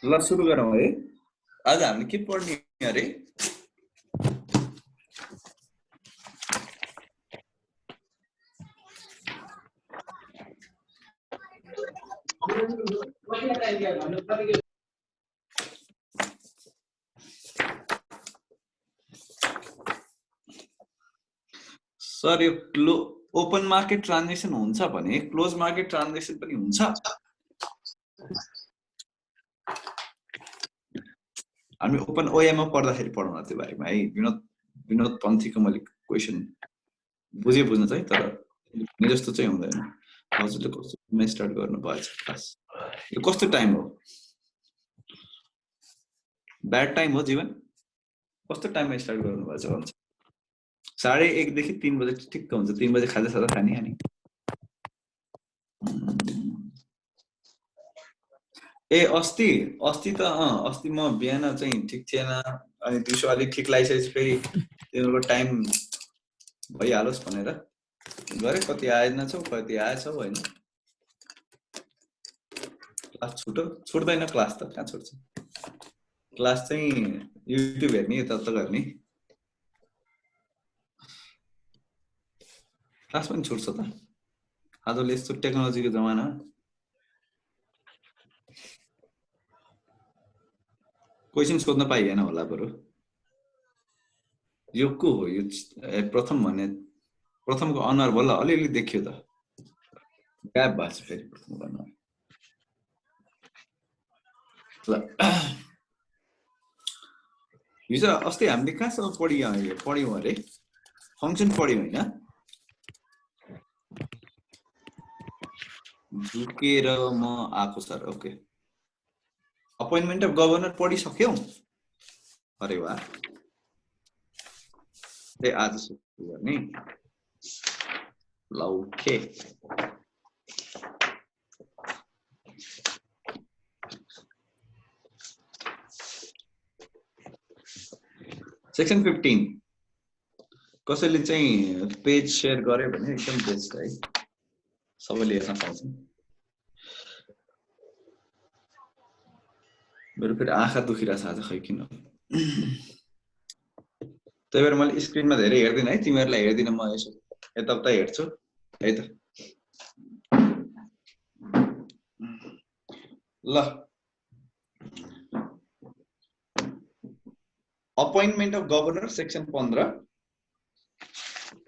ल सुरु गरौँ है। आज हामीले के पढ्ने अरे? सर यो ओपन मार्केट ट्रान्जेक्सन हुन्छ भने क्लोज मार्केट ट्रान्जेक्सन पनि हुन्छ। हामी ओपन ओएम मा पढ्दाखेरि पढाउन त्यो बारेमा है। विनोद पन्थीको मैले क्वेशन बुझ्न चाहिँ, तर नि जस्तो चाहिँ हुँदैन। हजुरले कस्तो स्टार्ट गर्नु भएछ क्लास? यो कस्तो टाइम हो? ब्याड टाइम हो जीवन? कस्तो टाइममा स्टार्ट गर्नु भएछ भन्छ? 1:30 देखि 3 बजे ठिक्क हुन्छ। 3 बजे खाजा सादा खाने अनि ए अस्ति त अस्ति म बिहान चाहिँ ठिक थिएन, अनि दिउँसो अलिक ठिक लागिसकेपछि फेरि तिम्रो टाइम भइहालोस् भनेर गरे। कति आएन छौ, कति आएछौ हैन। क्लास छुट्दैन। क्लास त कहाँ छुट्छ? क्लास चाहिँ युट्युब हेर्ने, यता गर्ने। क्लास पनि छुट्छ त आजले यस्तो टेक्नोलोजीको जमाना। क्वेशन सोध्न पाइएन होला बरु। यो को हो? यो प्रथम भन्ने प्रथमको अनुहार बल्ल अलिअलि देखियो त, ग्याप भएको छ फेरि प्रथमको अनुहार। हिजो अस्ति हामीले कहाँसम्म पढ्यौं अरे? फंक्सन पढ्यौं हैन? झुकेर म आएको sir. Okay, appointment of governor पढिसक्यौ? अरे वाह, आज सुरु गर्ने ल। ओके, सेक्सन 15 कसैले चाहिँ पेज शेयर गरे भने एकदम बेस्ट है, सबैले हेर्न पाउँछन्। मेरो फेरि आँखा दुखिरहेछ आज, खै किन? त्यही भएर मैले स्क्रिनमा धेरै हेर्दिन है, तिमीहरूलाई हेर्दिन, म यसो यताउता हेर्छु है त। ल, अपोइन्टमेन्ट अफ गभर्नर सेक्सन 15,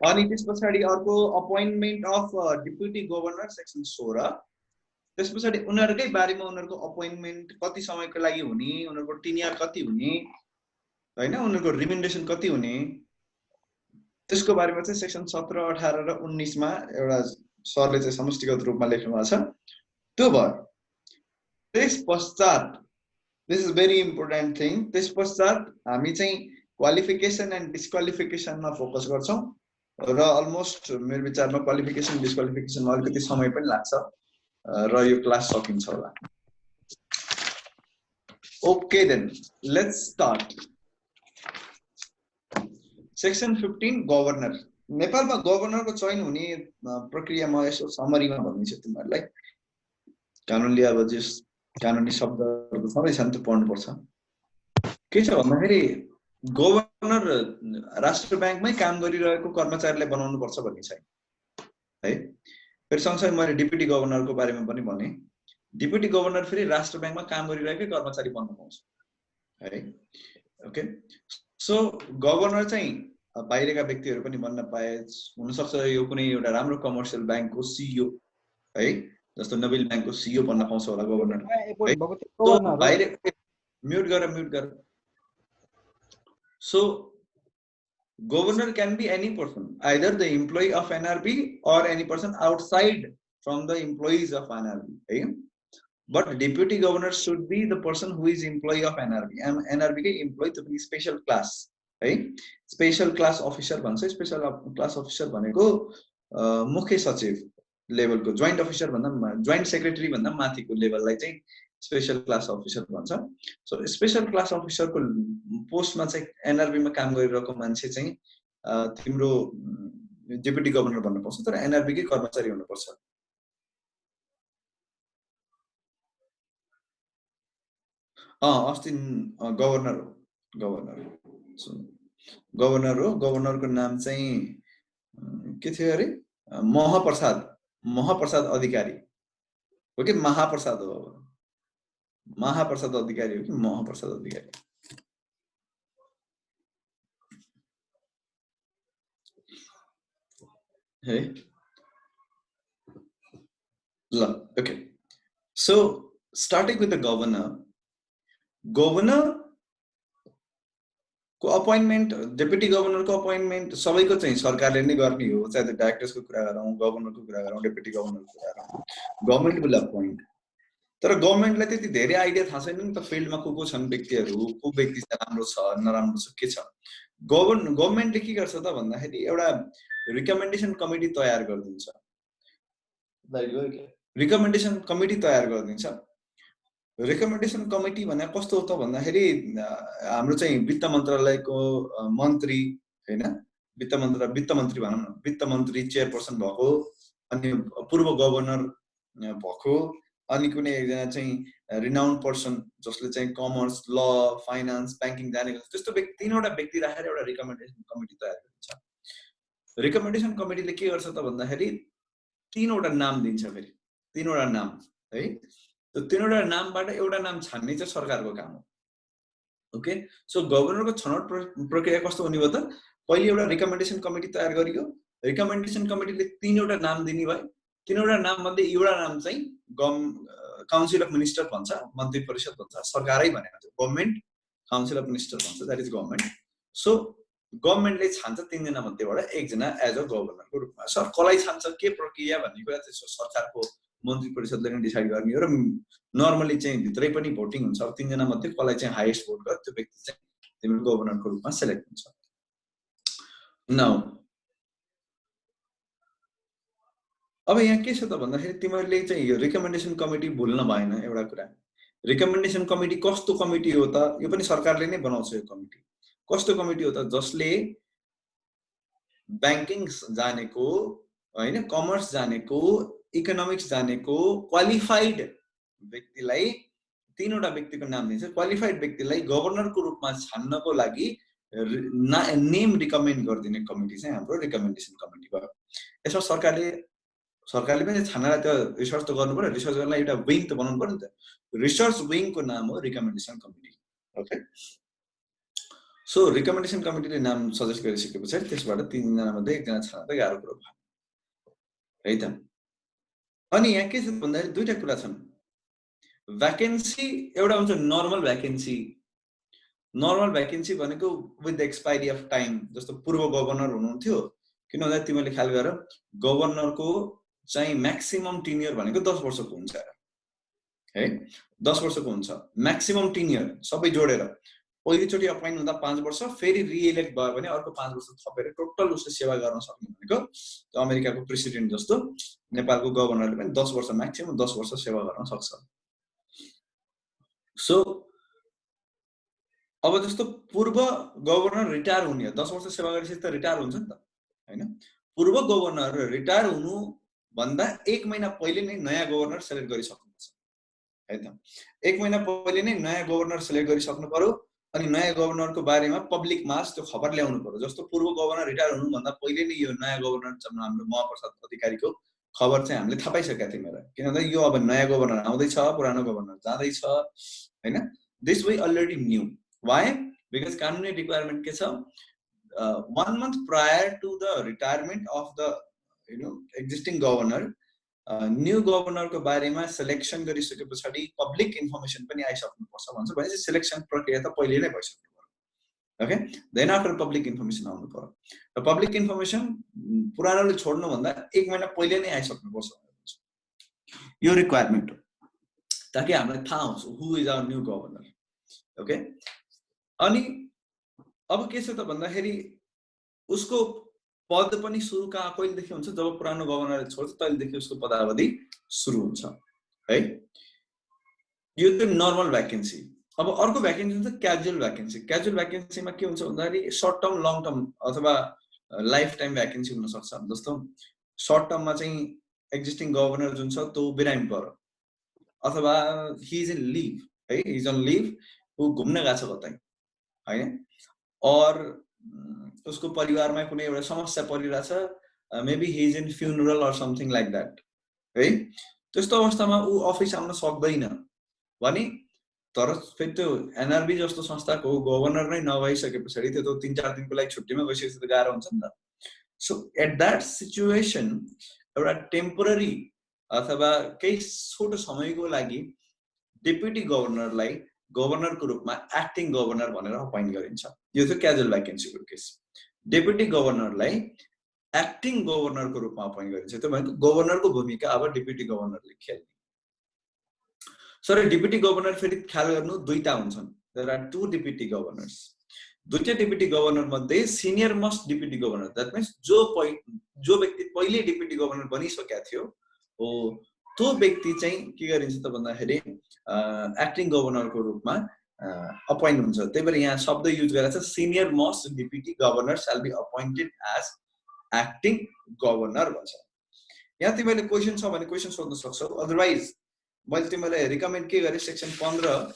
अनि त्यस पछाडि अर्को appointment of deputy governor section 16। त्यस पछाडि उनीहरुकै बारेमा उनीहरुको अपोइन्टमेन्ट कति समयको लागि हुने, उनीहरुको टेन्युर कति हुने हैन, उनीहरुको रिकमेन्डेसन कति हुने, त्यसको बारेमा चाहिँ सेक्सन 17, 18 र 19 मा एउटा सरले चाहिँ समष्टिगत रूपमा लेख्नु भएको छ। त्यो भयो। त्यस पश्चात, this is very important thing, त्यस पश्चात हामी चाहिँ क्वालिफिकेसन एन्ड डिस्क्वालिफिकेसनमा फोकस गर्छौं र अलमोस्ट मेरो विचारमा क्वालिफिकेसन डिस्क्वालिफिकेसनमा अलिकति समय पनि लाग्छ र यो क्लास सकिन्छ होला। Okay then let's start. Section 15 governor. नेपालमा गभर्नरको चयन हुने प्रक्रिया म यसो समरीमा भन्छु तिमीहरुलाई। कानुनले अब जस कानुनी शब्दहरु सबै छन् त्यो पढ्नु पर्छ। के छ भन्दाखेरि गभर्नर राष्ट्र बैंकमै काम गरिरहेको कर्मचारीलाई बनाउनु पर्छ भन्ने छैन है। फेरि सँगसँगै मैले डिप्युटी गभर्नरको बारेमा पनि भने, डिप्युटी गभर्नर फेरि राष्ट्र बैंकमा काम गरिरहेकै कर्मचारी बन्न पाउँछ है। ओके, सो गभर्नर चाहिँ बाहिरका व्यक्तिहरु पनि बन्न पाए, हुन सक्छ यो कुनै एउटा राम्रो कमर्सियल बैंकको सीईओ है, जस्तो नोबेल बैंकको सीईओ बन्न पाउँछ होला गभर्नर। सो बाहिर म्युट गर। So governor can be any person, either the employee of NRB or any person outside from the employees of NRB, right? But deputy governor should be the person who is employee of NRB, and NRB के employee to be special class, right? Special class officer भन्छ। special class officer भनेको मुख्य सचिव लेभलको, joint officer भन्दा joint secretary भन्दा माथिको लेभललाई चाहिँ स्पेशल क्लास अफिसर भन्छ। सो स्पेशल क्लास अफिसरको पोस्टमा चाहिँ एनआरबी मा काम गरिरहेको मान्छे चाहिँ तिम्रो डेपुटी गभर्नर बन्न पाउँछ, तर एनआरबी कै कर्मचारी हुनुपर्छ। अस्ति गभर्नर हो गभर्नर हो गभर्नरको नाम चाहिँ के थियो अरे महाप्रसाद अधिकारी हो कि महाप्रसाद हो महाप्रसाद अधिकारी हो कि महाप्रसाद अधिकारी है ल okay so starting with the governor को अपॉइंटमेंट डेप्युटी गभर्नरको अपॉइंटमेंट सबैको चाहिँ सरकारले नै गर्ने हो चाहे त्यो डाइरेक्टर्सको कुरा गरौँ गभर्नरको कुरा गरौँ डेप्युटी गभर्नरको कुरा गरौँ गभर्नमेन्ट विल अपॉइंट तर गभर्नमेन्टलाई त्यति धेरै आइडिया थाहा छैन नि त फिल्डमा को छन् व्यक्तिहरू को व्यक्ति राम्रो छ नराम्रो छ के छ गभर्नमेन्टले के गर्छ त भन्दाखेरि एउटा रिकमेन्डेसन कमिटी तयार गरिदिन्छ रिकमेन्डेसन कमिटी तयार गरिदिन्छ रिकमेन्डेसन कमिटी भने कस्तो हो त भन्दाखेरि हाम्रो चाहिँ वित्त मन्त्रालयको मन्त्री हैन वित्त मन्त्री भनौँ न वित्त मन्त्री चेयरपर्सन भएको अनि पूर्व गभर्नर भएको अनि कुनै एकजना चाहिँ रिनाउन्ड पर्सन जसले चाहिँ कमर्स ल फाइनान्स ब्याङ्किङ जानेको छ त्यस्तो तीनवटा व्यक्ति राखेर एउटा रिकमेन्डेसन कमिटी तयार गरिन्छ रिकमेन्डेसन कमिटीले के गर्छ त भन्दाखेरि तीनवटा नाम दिन्छ फेरि तीनवटा नाम है त्यो तीनवटा नामबाट एउटा नाम छान्ने चाहिँ सरकारको काम हो ओके सो गभर्नरको छनौट प्रक्रिया कस्तो हुने भयो त पहिले एउटा रिकमेन्डेसन कमिटी तयार गरियो रिकमेन्डेसन कमिटीले तीनवटा नाम दिने भयो तीनवटा नाम मध्ये एउटा नाम चाहिँ काउन्सिल अफ मिनिस्टर भन्छ मन्त्री परिषद भन्छ सरकारै भनेको थियो गभर्नमेन्ट काउन्सिल अफ मिनिस्टर भन्छ द्याट इज गभर्नमेन्ट सो गभर्नमेन्टले छान्छ तीनजना मध्येबाट एकजना एज अ गभर्नरको रूपमा सर कसलाई छान्छ के प्रक्रिया भन्ने कुरा चाहिँ सरकारको मन्त्री परिषदले नै डिसाइड गर्ने हो र नर्मली चाहिँ भित्रै पनि भोटिङ हुन्छ अब तीनजना मध्ये कसलाई चाहिँ हाइएस्ट भोट गर्छ त्यो व्यक्ति चाहिँ तिम्रो गभर्नरको रूपमा सेलेक्ट हुन्छ नाउ अब यहाँ के छ त भन्दाखेरि तिमीहरूले चाहिँ यो रिकमेन्डेसन कमिटी भुल्न भएन एउटा कुरा रिकमेन्डेसन कमिटी कस्तो कमिटी हो त यो पनि सरकारले नै बनाउँछ यो कमिटी कस्तो कमिटी हो त जसले ब्याङ्किङ जानेको हैन कमर्स जानेको इकोनोमिक्स जानेको क्वालिफाइड व्यक्तिलाई तीनवटा व्यक्तिको नाम दिन्छ क्वालिफाइड व्यक्तिलाई गभर्नरको रूपमा छान्नको लागि नेम रिकमेन्ड गरिदिने कमिटी चाहिँ हाम्रो रिकमेन्डेसन कमिटी भयो यसमा सरकारले पनि छान्नलाई त रिसर्च त गर्नु पर्यो रिसर्च गर्नलाई एउटा विङ त बनाउनु पर्यो नि त रिसर्च विङको नाम हो recommendation committee okay so recommendation कमिटीले नाम सजेस्ट गरिसकेपछि त्यसबाट तीनजना मध्ये एकजना छान्न त गाह्रो कुरो भयो है त अनि यहाँ के छ भन्दाखेरि दुईटा कुरा छन् भ्याकेन्सी एउटा हुन्छ नर्मल भ्याकेन्सी भनेको with the expiry of time जस्तो पूर्व गभर्नर हुनुहुन्थ्यो किन भन्दा तिमीले ख्याल गर गभर्नरको चाहिँ म्याक्सिमम टेन्युर भनेको 10 वर्षको हुन्छ है 10 वर्षको हुन्छ म्याक्सिमम टेन्युर सबै जोडेर पहिलोचोटि अपॉइन्ट हुँदा 5 वर्ष फेरि रिइलेक्ट भयो भने अर्को 5 वर्ष थपेर टोटल उसले सेवा गर्न सक्ने भनेको त्यो अमेरिकाको प्रेसिडेन्ट जस्तो नेपालको गभर्नरले पनि 10 वर्ष म्याक्सिमम 10 वर्ष सेवा गर्न सक्छ सो अब जस्तो पूर्व गभर्नर रिटायर हुने 10 वर्ष सेवा गरेपछि त रिटायर हुन्छ नि त हैन पूर्व गभर्नर रिटायर हुनु भन्दा 1 महिना पहिले नै नयाँ गभर्नर सेलेक्ट गरिसक्नुपर्छ है त 1 महिना पहिले नै नयाँ गभर्नर सेलेक्ट गरिसक्नु पर्यो अनि नयाँ गभर्नरको बारेमा पब्लिक मास त्यो खबर ल्याउनु पर्यो जस्तो पूर्व गभर्नर रिटायर हुनु भन्दा पहिले नै यो नयाँ गभर्नर हाम्रो महाप्रसाद अधिकारीको खबर चाहिँ हामीले थाहा पाइसकेका थियौँ मेरा किनभने यो अब नयाँ गभर्नर आउँदैछ पुरानो गभर्नर जाँदैछ हैन this we already knew why because कानुनी रिक्वायरमेन्ट के छ 1 month prior to the retirement of the existing governor new गभर्नरको बारेमा सिलेक्सन गरिसके पछाडि पब्लिक इन्फर्मेसन पनि आइसक्नुपर्छ भन्छ भनेपछि सिलेक्सन प्रक्रिया त पहिले नै भइसक्नु पर्यो okay then after public information आउनु पर्यो र पब्लिक इन्फर्मेसन पुरानोले छोड्नु भन्दा 1 महिना पहिले नै आइसक्नुपर्छ यो रिक्वायरमेन्ट हो ताकि हामीलाई थाहा होस् who is our new governor okay अनि अब के छ त भन्दाखेरि उसको पद पनि सुरु कहिलेदेखि हुन्छ जब पुरानो गभर्नरले छोड्छ तहिलेदेखि उसको पदावधि सुरु हुन्छ है यो चाहिँ नर्मल भ्याकेन्सी अब अर्को भ्याकेन्सी हुन्छ क्याजुअल भ्याकेन्सीमा के हुन्छ भन्दाखेरि सर्ट टर्म लङ टर्म अथवा लाइफ टाइम भ्याकेन्सी हुन सक्छ जस्तो सर्ट टर्ममा चाहिँ एक्जिस्टिङ गभर्नर जुन छ त्यो बिरामी पर्यो अथवा हि इज इन लिभ है, इज अन लिभ, ऊ घुम्न गएको छ कतै हैन, और उसको परिवारमा कुनै एउटा समस्या परिरहेछ, maybe he is in funeral or something like that है, त्यस्तो अवस्थामा ऊ अफिस आउन सक्दैन भने, तर फेरि त्यो एनआरबी जस्तो संस्थाको गभर्नर नै नभइसके पछाडि त्यो 3-4 दिनको लागि छुट्टीमा गइसकेपछि त गाह्रो हुन्छ नि त। सो एट द्याट सिचुएसन एउटा टेम्पोररी अथवा केही छोटो समयको लागि डेप्युटी गभर्नरलाई गभर्नरको रूपमा एक्टिङ गभर्नर भनेर अपोइन्ट गरिन्छ। यो चाहिँ क्याजुअल भ्याकेन्सीको केस। डेप्युटी गभर्नरलाई एक्टिङ गभर्नरको रूपमा अपोइन्ट गरिन्छ। त्यो भनेको गभर्नरको भूमिका अब डेप्युटी गभर्नरले खेल्ने। सर डेप्युटी गभर्नर फेरि ख्याल गर्नु दुईटा हुन्छन्। There are two deputy governors. दुईटा डेप्युटी गभर्नर मध्ये senior most deputy governor, that means जो व्यक्ति पहिले डेप्युटी गभर्नर बनिसकेका थियो हो, त्यो व्यक्ति चाहिँ के गरिन्छ त भन्दाखेरि एक्टिङ गभर्नरको रूपमा अपोइन्ट हुन्छ। त्यही भएर यहाँ शब्द युज गरेको छ, senior most deputy governor shall be appointed as acting governor भन्छ। यहाँ तिमीले क्वेसन छ भने क्वेसन सोध्न सक्छौ, अदरवाइज मैले तिमीलाई रिकमेन्ड के गरेँ, सेक्सन 15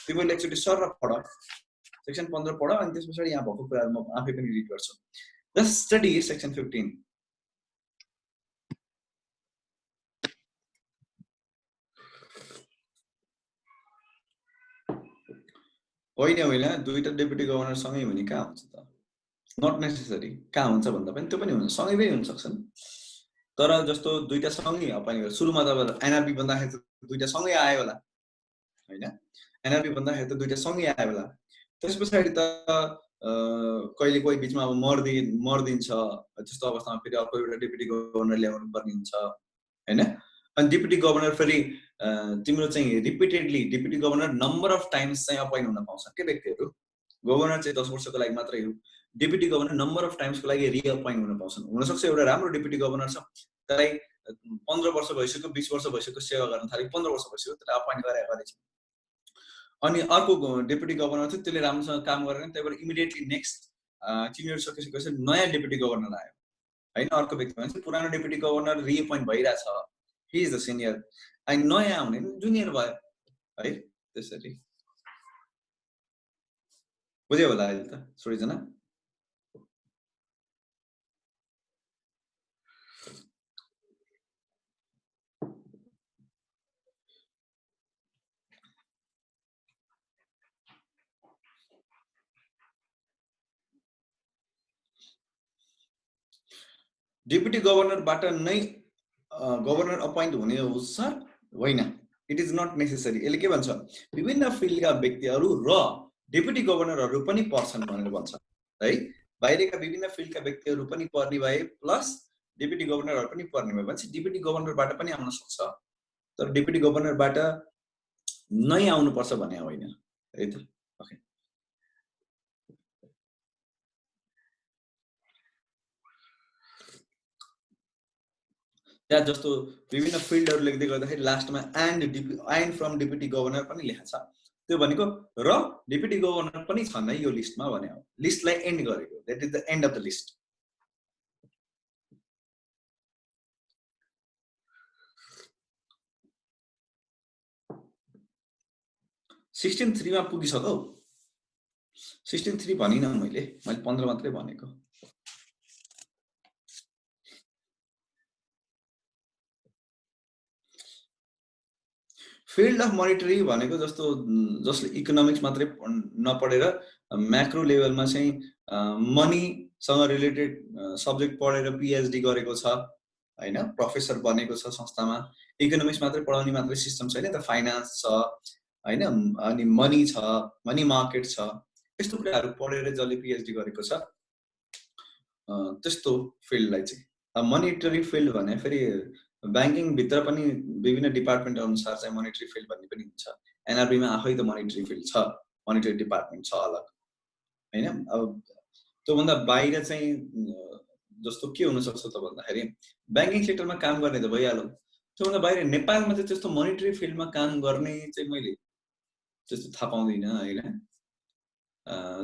तिमीले एकचोटि सर पढ, सेक्सन 15 पढ, अनि त्यस पछाडि यहाँ भएको कुराहरु म आफै पनि रिड गर्छु। Just study section 15। होइन दुईटा डेप्युटी गभर्नर सँगै हुने कहाँ हुन्छ त? Not necessary. कहाँ हुन्छ भन्दा पनि त्यो पनि हुन्छ, सँगै पनि हुन सक्छन्। तर जस्तो दुईटा सँगै अपोइन्ट गर्छ, सुरुमा त एनआरबी भन्दाखेरि त दुईटा सँगै आयो होला हैन, एनआरबी भन्दाखेरि त दुईटा सँगै आयो होला। त्यस पछाडि त कहिले कोही बिचमा अब मर्दिन्छ, त्यस्तो अवस्थामा फेरि अर्को एउटा डेप्युटी गभर्नर ल्याउनु पर्ने हुन्छ हैन। अनि डेप्युटी गभर्नर फेरि तिम्रो चाहिँ repeatedly deputy governor number of times चाहिँ अपोइन्ट हुन पाउँछन् के व्यक्तिहरू। गभर्नर चाहिँ 10 वर्षको लागि मात्रै हो, डेप्युटी गभर्नर नम्बर अफ टाइम्सको लागि रिअपोइन्ट हुन पाउँछन्। हुनसक्छ एउटा राम्रो डेप्युटी गभर्नर छ, त्यसलाई 15 वर्ष भइसक्यो, 20 वर्ष भइसक्यो सेवा गर्न थाले, 15 वर्ष भइसक्यो, त्यसलाई अपोइन्ट गरेछ। अनि अर्को डेप्युटी गभर्नर थियो, त्यसले राम्रोसँग काम गरेन, त्यही भएर इमिडिएटली नेक्स्ट टिनियर सकिसकेपछि नयाँ डेप्युटी गभर्नर आयो हैन। अर्को व्यक्ति भन्छ पुरानो डेप्युटी गभर्नर रिअपोइन्ट भइरहेछ, हि इज द सिनियर, अनि नयाँ आउने जुनियर भयो है। त्यसरी बुझ्यो होला अहिले त सबैजना? डेप्युटी गभर्नरबाट नै गभर्नर अपोइन्ट हुने हो सर? होइन, इट इज नट नेसेसरी। यसले के भन्छ, विभिन्न फिल्डका व्यक्तिहरू र डेप्युटी गभर्नरहरू पनि पर्छन् भनेर भन्छ है। बाहिरका विभिन्न फिल्डका व्यक्तिहरू पनि पर्ने भए प्लस डेप्युटी गभर्नरहरू पनि पर्ने भए भने डेप्युटी गभर्नरबाट पनि आउन सक्छ, तर डेप्युटी गभर्नरबाट नै आउनुपर्छ भने होइन है त। ओके, त्यहाँ जस्तो विभिन्न फिल्डहरू लेख्दै गर्दाखेरि लास्टमा एन्ड फ्रम डेप्युटी गभर्नर पनि लेखा छ। त्यो भनेको र डेप्युटी गभर्नर पनि छन् है यो लिस्टमा भने हो, लिस्टलाई एन्ड गरेको, that is the and of the list. Sixteen 3 मा पुगिसक्यौ? 16.3 भनिनँ मैले 15 मात्रै भनेको। फिल्ड अफ मोनिटरी भनेको जस्तो जसले इकोनोमिक्स मात्रै नपढेर म्याक्रो लेभलमा चाहिँ मनीसँग रिलेटेड सब्जेक्ट पढेर पिएचडी गरेको छ हैन, प्रोफेसर बनेको छ संस्थामा, इकोनोमिक्स मात्रै पढाउने मात्रै सिस्टम छैन त, फाइनान्स छ हैन, अनि मनी छ, मनी मार्केट छ, यस्तो कुराहरू पढेर जसले पिएचडी गरेको छ त्यस्तो फिल्डलाई चाहिँ मोनिटरी फिल्ड भने फेरि ब्याङ्किङ भित्र पनि विभिन्न डिपार्टमेन्ट अनुसार चाहिँ मोनिटरी फिल्ड भन्ने पनि हुन्छ। एनआरबीमा आफै त मोनिटरी फिल्ड छ, मोनिटरी डिपार्टमेन्ट छ अलग हैन। अब त्योभन्दा बाहिर चाहिँ जस्तो के हुनसक्छ त भन्दाखेरि ब्याङ्किङ सेक्टरमा काम गर्ने त भइहाल्यो, त्योभन्दा बाहिर नेपालमा चाहिँ त्यस्तो मोनिटरी फिल्डमा काम गर्ने चाहिँ मैले त्यस्तो थाहा पाउँदिनँ होइन।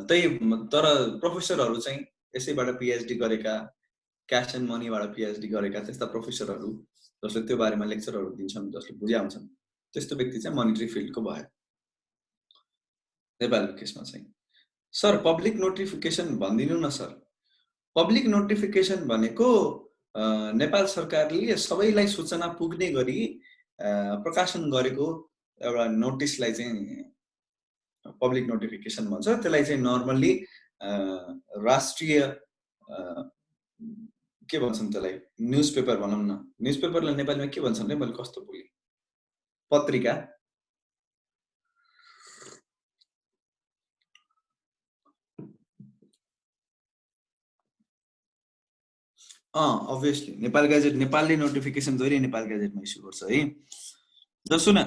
त्यही तर प्रोफेसरहरू चाहिँ यसैबाट पिएचडी गरेका, क्यास एन्ड मनीबाट पिएचडी गरेका त्यस्ता प्रोफेसरहरू जसले त्यो बारेमा लेक्चरहरू दिन्छन्, जसले बुझ्या हुन्छन्, त्यस्तो व्यक्ति चाहिँ मोनिटरी फिल्डको भयो। नेपालको केसमा चाहिँ सर पब्लिक नोटिफिकेसन भनिदिनु न सर। पब्लिक नोटिफिकेसन भनेको नेपाल सरकारले सबैलाई सूचना पुग्ने गरी प्रकाशन गरेको एउटा नोटिसलाई चाहिँ पब्लिक नोटिफिकेसन भन्छ। त्यसलाई चाहिँ नर्मल्ली राष्ट्रिय के भन्छन् त्यसलाई, न्युज पेपर भनौँ न। न्युज पेपरलाई नेपालीमा के भन्छन् रे, मैले कस्तो बोलेँ, पत्रिका। अभियसली नेपाल ग्याजेट, नेपालले नोटिफिकेसन जहिले नेपाल ग्याजेटमा इस्यु गर्छ है। र सुन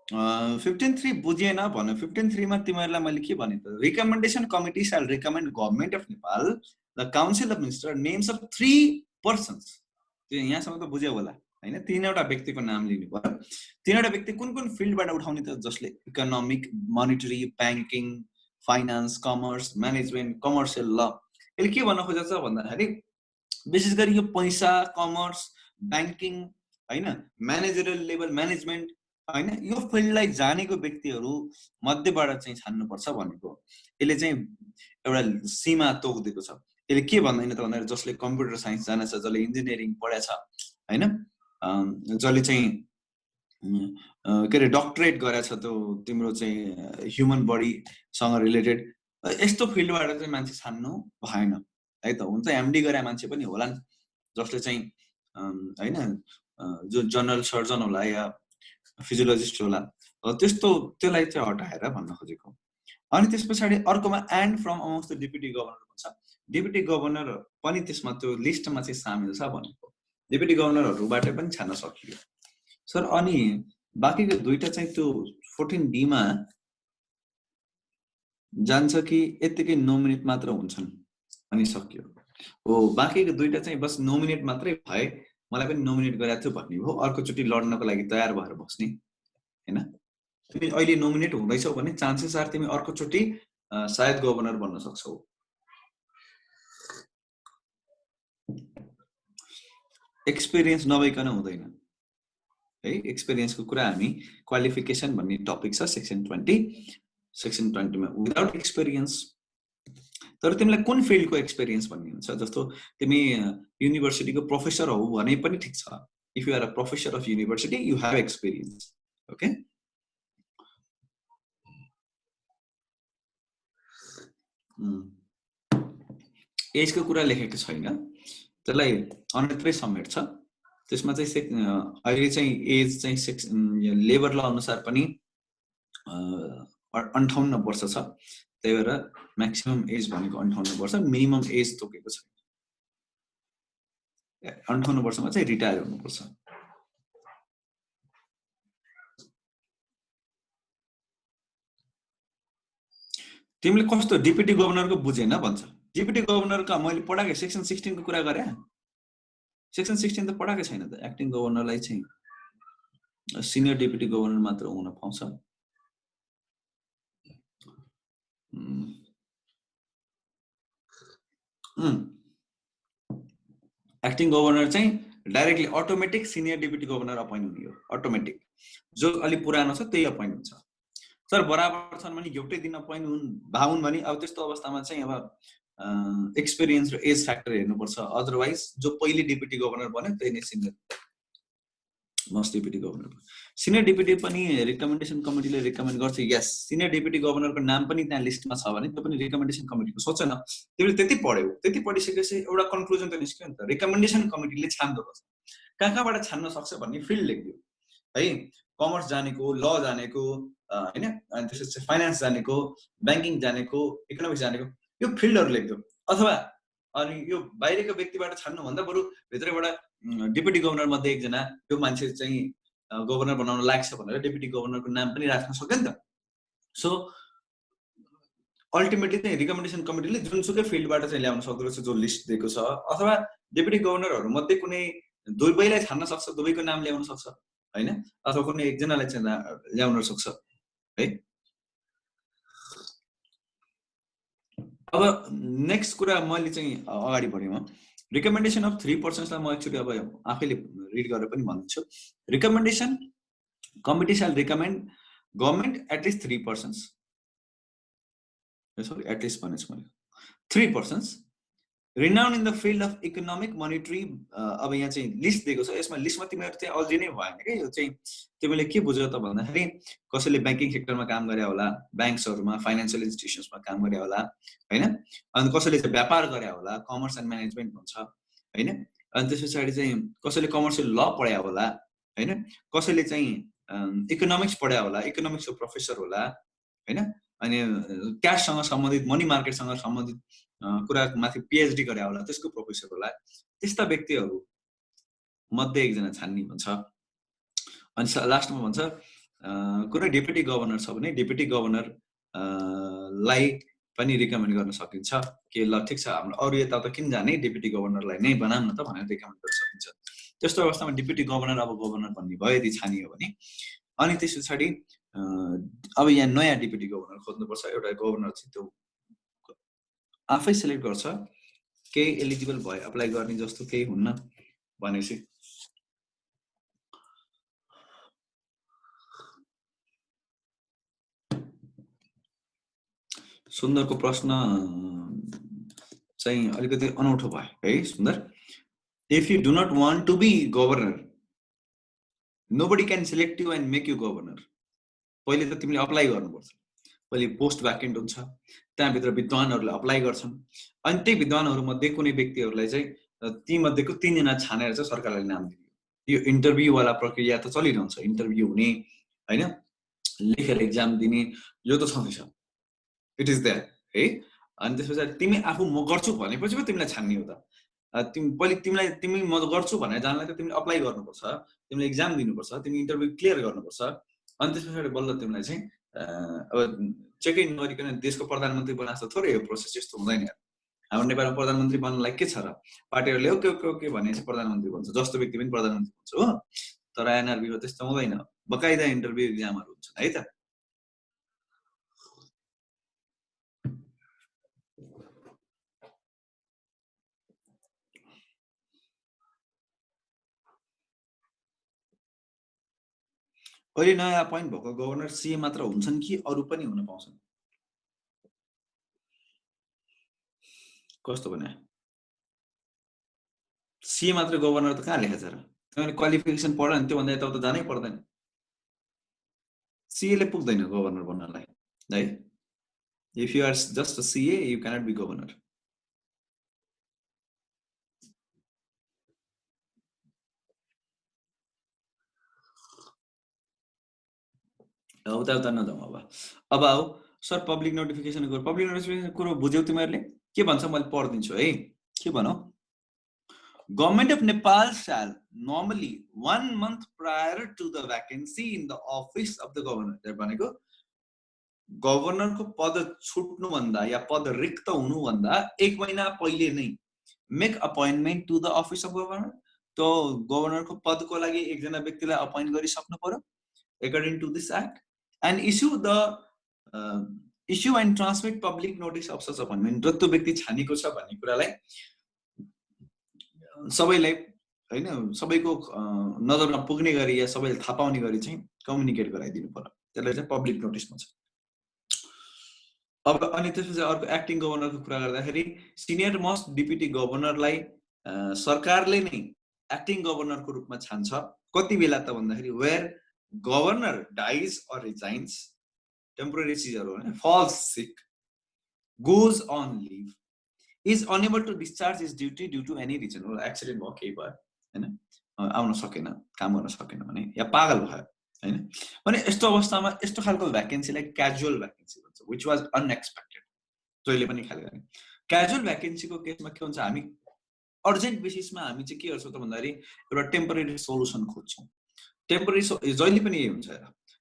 15.3 बुझेन भन। 15.3 मा तिमीहरूलाई मैले के भने त, recommendation committee shall recommend government of Nepal the council of minister names of 3 persons. त्यो यहाँसम्म त बुझ्यौ होला हैन। 3वटा व्यक्तिको नाम लिनु पर्यो। 3वटा व्यक्ति कुन कुन फिल्डबाट उठाउने त, जसले economic, monetary, banking, finance, commerce, management, commercial ल। यसले के भन्न खोजेको छ भन्दाखेरि विशेष गरी यो पैसा, कमर्स, ब्याङ्किङ हैन, म्यानेजरियल लेभल म्यानेजमेन्ट हैन, यो फिल्डलाई जानेको व्यक्तिहरू मध्येबाट चाहिँ छान्नुपर्छ भनेको। यसले चाहिँ एउटा सीमा तोकिदिएको छ। यसले के भन्दैन त भन्दाखेरि जसले कम्प्युटर साइन्स जानेछ, जसले इन्जिनियरिङ पढेछ हैन, जसले चाहिँ के अरे डक्टरेट गरेछ, त्यो तिम्रो चाहिँ ह्युमन बडीसँग रिलेटेड यस्तो फिल्डबाट चाहिँ मान्छे छान्नु भएन है त। हुन्छ एमडी गरे मान्छे पनि होलान् जसले चाहिँ हैन, जो जनरल सर्जन होला या फिजियोलोजिस्ट होला, त्यस्तो त्यसलाई चाहिँ हटाएर भन्न खोजेको। अनि त्यस पछाडि अर्कोमा and from amongst the deputy governor भन्छ। डेपुटी गभर्नर पनि त्यसमा त्यो लिस्टमा चाहिँ सामेल छ भनेको। डेपुटी गभर्नरहरूबाट पनि छान्न सकियो सर। अनि बाँकीको दुईटा चाहिँ त्यो 14D मा जान्छ कि यतिकै नोमिनेट मात्र हुन्छन् अनि सकियो हो। बाँकीको दुईटा चाहिँ बस नोमिनेट मात्रै भए, मलाई पनि नोमिनेट गरेको थियो भन्ने हो। अर्कोचोटि लड्नको लागि तयार भएर बस्ने हैन। तिमी अहिले नोमिनेट हुँदैछौ भने चान्सेस आर तिमी अर्कोचोटि सायद गभर्नर बन्न सक्छौ। एक्सपिरियन्स नभइकन हुँदैन है। एक्सपिरियन्सको कुरा हामी क्वालिफिकेसन भन्ने टपिक छ सेक्सन 20 मा। विदाउट एक्सपिरियन्स, तर तिमीलाई कुन फिल्डको एक्सपिरियन्स भन्ने हुन्छ। जस्तो तिमी युनिभर्सिटीको प्रोफेसर हौ भने पनि ठिक छ। If you are a professor of university you have experience. Okay, एजको कुरा लेखेको छैन, त्यसलाई अन्यत्रै समेट्छ। त्यसमा चाहिँ अहिले चाहिँ एज चाहिँ लेबर ल अनुसार पनि 58 वर्ष छ। त्यही भएर म्याक्सिमम एज भनेको 58 वर्ष, मिनिमम एज तोकेको छ। 58 वर्षमा चाहिँ रिटायर हुनुपर्छ। तिमीले कस्तो डिप्युटी गभर्नरको बुझेन भन्छ। डिप्युटी गभर्नरका मैले पढाएको सेक्सन 16 को कुरा गरे। सेक्सन 16 त पढाएको छैन त। एक्टिङ गभर्नरलाई चाहिँ सिनियर डेपुटी गभर्नर मात्र हुन पाउँछ। एक्टिङ गभर्नर चाहिँ directly automatic senior deputy governor appoint हुने हो। अटोमेटिक जो अलि पुरानो छ त्यही अपोइन्ट हुन्छ। सर बराबर छन् भने एउटै दिन अपोइन्ट हुन् भने अब त्यस्तो अवस्थामा चाहिँ अब एक्सपिरियन्स र एज फ्याक्टर हेर्नुपर्छ। अदरवाइज जो पहिले डेपुटी गभर्नर बन्यो त्यही नै senior most deputy governor. Senior deputy पनि रिकमेन्डेसन कमिटीले रिकमेन्ड गर्छ। यस, सिनियर डेपुटी गभर्नरको नाम पनि त्यहाँ लिस्टमा छ भने त्यो पनि रिकमेन्डेसन कमिटीको सोच न। तिमीले त्यति पढ्यौ, त्यति पढिसकेपछि एउटा कन्क्लुजन त निस्क्यो नि त। रिकमेन्डेसन कमिटीले छान्दो रहेछ, कहाँबाट छान्न सक्छ भन्ने फिल्ड लेख्दियो है। कमर्स जानेको, ल जानेको हैन, अनि त्यसपछि फाइनान्स जानेको, ब्याङ्किङ जानेको, इकोनोमिक्स जानेको, यो फिल्डहरू लेख्दियो। अथवा अनि यो बाहिरको व्यक्तिबाट छान्नु भन्दा बरु भित्रैबाट डेपुटी गभर्नर मध्ये एकजना यो मान्छे चाहिँ गभर्नर बनाउन लाग्छ भनेर डेपुटी गभर्नरको नाम पनि राख्न सक्यो नि त। सो अल्टिमेटली चाहिँ रिकमेन्डेसन कमिटीले जुनसुकै फिल्डबाट चाहिँ ल्याउन सक्दो रहेछ जो लिस्ट दिएको छ। अथवा डेपुटी गभर्नरहरू मध्ये कुनै दुवैलाई छान्न सक्छ, दुवैको नाम ल्याउन सक्छ हैन, अथवा कुनै एकजनालाई चाहिँ ल्याउन सक्छ है। अब नेक्स्ट कुरा मैले चाहिँ अगाडि बढेँ। म रिकमेन्डेसन अफ 3 पर्सन्सलाई म एक्चुअली अब आफैले रिड गरेर पनि भन्छु। Recommendation committee shall recommend government at least 3 persons. Sorry at least भनेछु मैले 3 persons renowned in the field of economic monetary अब यहाँ चाहिँ लिस्ट दिएको छ यसमा लिस्टमा तिमीहरु चाहिँ अल्झिनै भएन के यो चाहिँ तिमीले के बुझ्यौ त भन्दाखेरि कसैले बैंकिङ सेक्टरमा काम गरे होला बैंक्सहरुमा फाइनान्शियल इन्स्टिट्युसन्समा काम गरे होला हैन अनि कसैले चाहिँ व्यापार गरे होला कमर्स एन्ड म्यानेजमेन्ट भन्छ हैन अनि त्यसपछि चाहिँ कसैले कमर्सियल ल पढ्या होला हैन कसैले चाहिँ इकोनोमिक्स पढ्या होला इकोनोमिक्सको प्रोफेसर होला हैन अनि क्याशसँग सम्बन्धित मनी मार्केटसँग सम्बन्धित कुरा माथि पीएचडी गरे होला त्यसको प्रोफेसर होला त्यस्ता व्यक्तिहरु मध्ये एकजना छान्नी भन्छ अनि लास्टमा भन्छ कुनै डेपुटी गभर्नर छ भने डेपुटी गभर्नर लाई पनि रिकमेन्ड गर्न सकिन्छ के ल ठीक छ हाम्रो अरु यता त किन जाने डेपुटी गभर्नरलाई नै बनाउन न त भनेर रिकमेन्ड गर्न सकिन्छ त्यस्तो अवस्थामा डेपुटी गभर्नर अब गभर्नर भन्ने भयो यदि छानियो भने अनि त्यसपछि अब यहाँ नयाँ डेपुटी गभर्नर खोज्नुपर्छ एउटा गभर्नर चाहिँ त्यो आफै सिलेक्ट गर्छ केही एलिजिबल भयो अप्लाई गर्ने जस्तो केही हुन्न भनेपछि सुन्दरको प्रश्न चाहिँ अलिकति अनौठो भयो है सुन्दर if you do not want to be governor nobody can select you and make you governor पहिले त तिमीले अप्लाई गर्नुपर्छ पहिले पोस्ट भ्याकेन्ट हुन्छ त्यहाँभित्र विद्वानहरुले अप्लाई गर्छन् अनि त्यही विद्वानहरु मध्ये कुनै व्यक्तिहरुलाई चाहिँ ती मध्येको 3 जना छानेर चाहिँ सरकारले नाम दियो यो इन्टरभ्यु वाला प्रक्रिया त चलिरहन्छ इन्टरभ्यु हुने हैन लेखेर एक्जाम दिने यो त छँदैछ इट इज देयर है अनि त्यसपछि तिमी आफू म गर्छु भनेपछि पो तिमीलाई छान्ने हो त तिमी म गर्छु भनेर जानलाई त तिमीले अप्लाई गर्नुपर्छ तिमीले एक्जाम दिनुपर्छ तिमी इन्टरभ्यु क्लियर गर्नुपर्छ अनि त्यसपछि बल्ल तिमीलाई चाहिँ अब चेक इन गरिकन देशको प्रधानमन्त्री बनाउँछ थोरै यो प्रोसेस यस्तो हुँदैन हाम्रो नेपालमा प्रधानमन्त्री बन्नलाई के छ र पार्टीहरुले ओके भने चाहिँ प्रधानमन्त्री भन्छ जस्तो व्यक्ति पनि प्रधानमन्त्री भन्छ हो तर एनआरबीमा त्यस्तो हुँदैन बकाइदा इन्टरभ्यु एक्जामहरु हुन्छ है त अहिले नयाँ अपोइन्ट भएको गभर्नर सीए मात्र हुन्छन् कि अरु पनि हुन पाउँछन् कस्तो भने सीए मात्र गभर्नर त कहाँ लेखेछ र तिमीले क्वालिफिकेसन पढ्न नि त्यो भन्दा यता त जानै पर्दैन सीए ले पुग्दैन गभर्नर बन्नलाई है if you are just a CA you cannot be governor उता नजाउँ अब आऊ सर पब्लिक नोटिफिकेसन कुरो बुझ्यौ तिमीहरुले के भन्छ मैले पढ्दिन्छु है के भनौ Government of Nepal shall normally 1 month prior to the vacancy in the office of the governor भनेको गभर्नर को पद छुट्नु भन्दा या पद रिक्त हुनु भन्दा 1 महिना पहिले नै make appointment to the office of governor तो गभर्नर को पद को लागि एकजना व्यक्तिलाई अपॉइंट गरिसक्नु पर्यो according to this act and issue and transmit public notice of such appointment जो त्यो व्यक्ति छानिएको छ भन्ने कुरालाई सबैलाई हैन सबैको नजरमा पुग्ने गरी या सबैले थाहा पाउने गरी चाहिँ कम्युनिकेट गराइदिनु पर्यो त्यसले चाहिँ पब्लिक नोटिसमा छ अब अनि त्यसपछि अर्को एक्टिङ गभर्नरको कुरा गर्दाखेरि सिनियर मोस्ट डेपुटी गभर्नरलाई सरकारले नै एक्टिङ गभर्नरको रूपमा छान्छ कति बेला त भन्दाखेरि where governor dies or resigns temporary सीजहरु हैन falls sick goes on leave is unable to discharge his duty due to any reason or accident भयो केही भयो हैन आउन सकेन काम गर्न सकेन भने या पागल भयो हैन अनि यस्तो अवस्थामा यस्तो खालको भ्याकेन्सीलाई क्याजुअल भ्याकेन्सी भन्छ which was unexpected जहिले पनि खाली गर्ने क्याजुअल भ्याकेन्सीको केसमा के हुन्छ हामी अर्जेन्ट बेसिसमा हामी चाहिँ के गर्छौं त भन्दाखेरि एउटा टेम्परेरी सोलुसन खोज्छौं टेम्परेरी जहिले पनि यही हुन्छ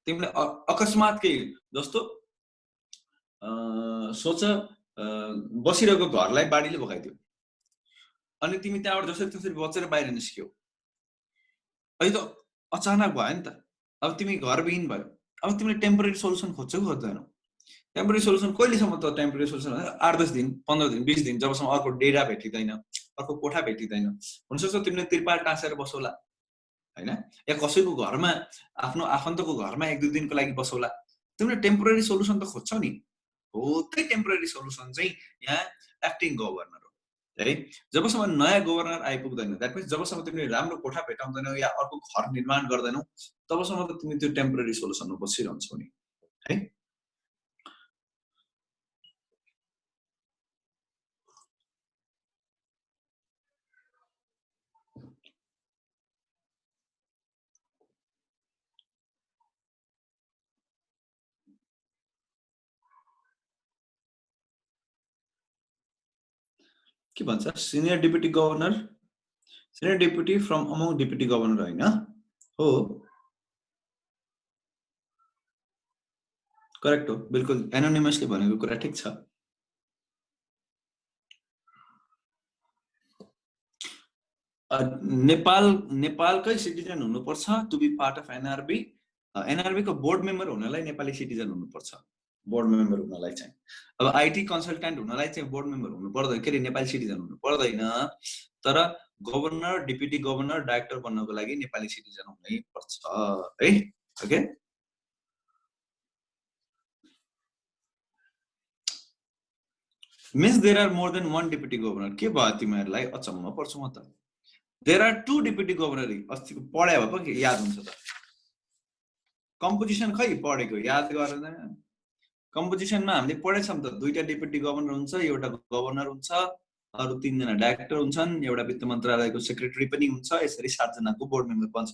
तिमीले अकस्मात के जस्तो सोच बसिरहेको घरलाई बाढीले भगाइदियो अनि तिमी त्यहाँबाट जसरी त्यसरी बचेर बाहिर निस्क्यौ अहिले त अचानक भयो नि त अब तिमी घरविहीन भयो अब तिमीले टेम्परेरी सोलुसन खोज्छौ खोज्दैनौ टेम्परेरी सोलुसन कहिलेसम्म त टेम्परेरी सोलुसन 8-10 दिन 15 दिन 20 दिन जबसम्म अर्को डेरा भेटिदैन अर्को कोठा भेटिदैन हुनसक्छ तिमीले त्रिपाल टाँसेर बसौला हैन या कसैको घरमा आफ्नो आफन्तको घरमा 1-2 दिनको लागि बसौला तिमीले टेम्परेरी सोलुसन त खोज्छौ नि हो त्यही टेम्पररी सोलुसन चाहिँ यहाँ एक्टिङ गभर्नर हो है। जबसम्म नयाँ गभर्नर आइपुग्दैन, द्याट मिन्स जबसम्म तिमीले राम्रो कोठा भेटाउँदैनौ या अर्को घर निर्माण गर्दैनौ तबसम्म त तिमी त्यो टेम्पररी सोलुसनमा बसिरहन्छौ नि है। के भन्छ senior deputy governor, senior deputy from among deputy governor हैन हो, करेक्ट हो, बिल्कुल एनोनिमसले भनेको कुरा ठिक छ। नेपालकै सिटिजन हुनुपर्छ to be part of NRB. NRB को बोर्ड मेम्बर हुनलाई नेपाली सिटिजन हुनुपर्छ, बोर्ड मेम्बर हुनलाई चाहिँ। अब आईटी कन्सल्टेन्ट हुनलाई चाहिँ बोर्ड मेम्बर हुनु पर्दैन, के अरे नेपाली सिटिजन हुनु पर्दैन, तर गभर्नर, डेपुटी गभर्नर, डाइरेक्टर बन्नको लागि नेपाली सिटिजन हुनै पर्छ है। Okay, means there are more than one deputy governor. के भयो तिमीहरूलाई अचम्म पर्छु म त। There are two deputy governor. अस्तिको पढ्या भए पो याद हुन्छ त। कम्पोजिसन खै पढेको याद गरेन। कम्पोजिसनमा हामीले पढेछौँ त, दुईटा डेपुटी गभर्नर हुन्छ, एउटा गभर्नर हुन्छ, अरु 3 जना डाइरेक्टर हुन्छन्, एउटा वित्त मन्त्रालयको सेक्रेटरी पनि हुन्छ, यसरी 7 जनाको बोर्ड मेम्बर बन्छ।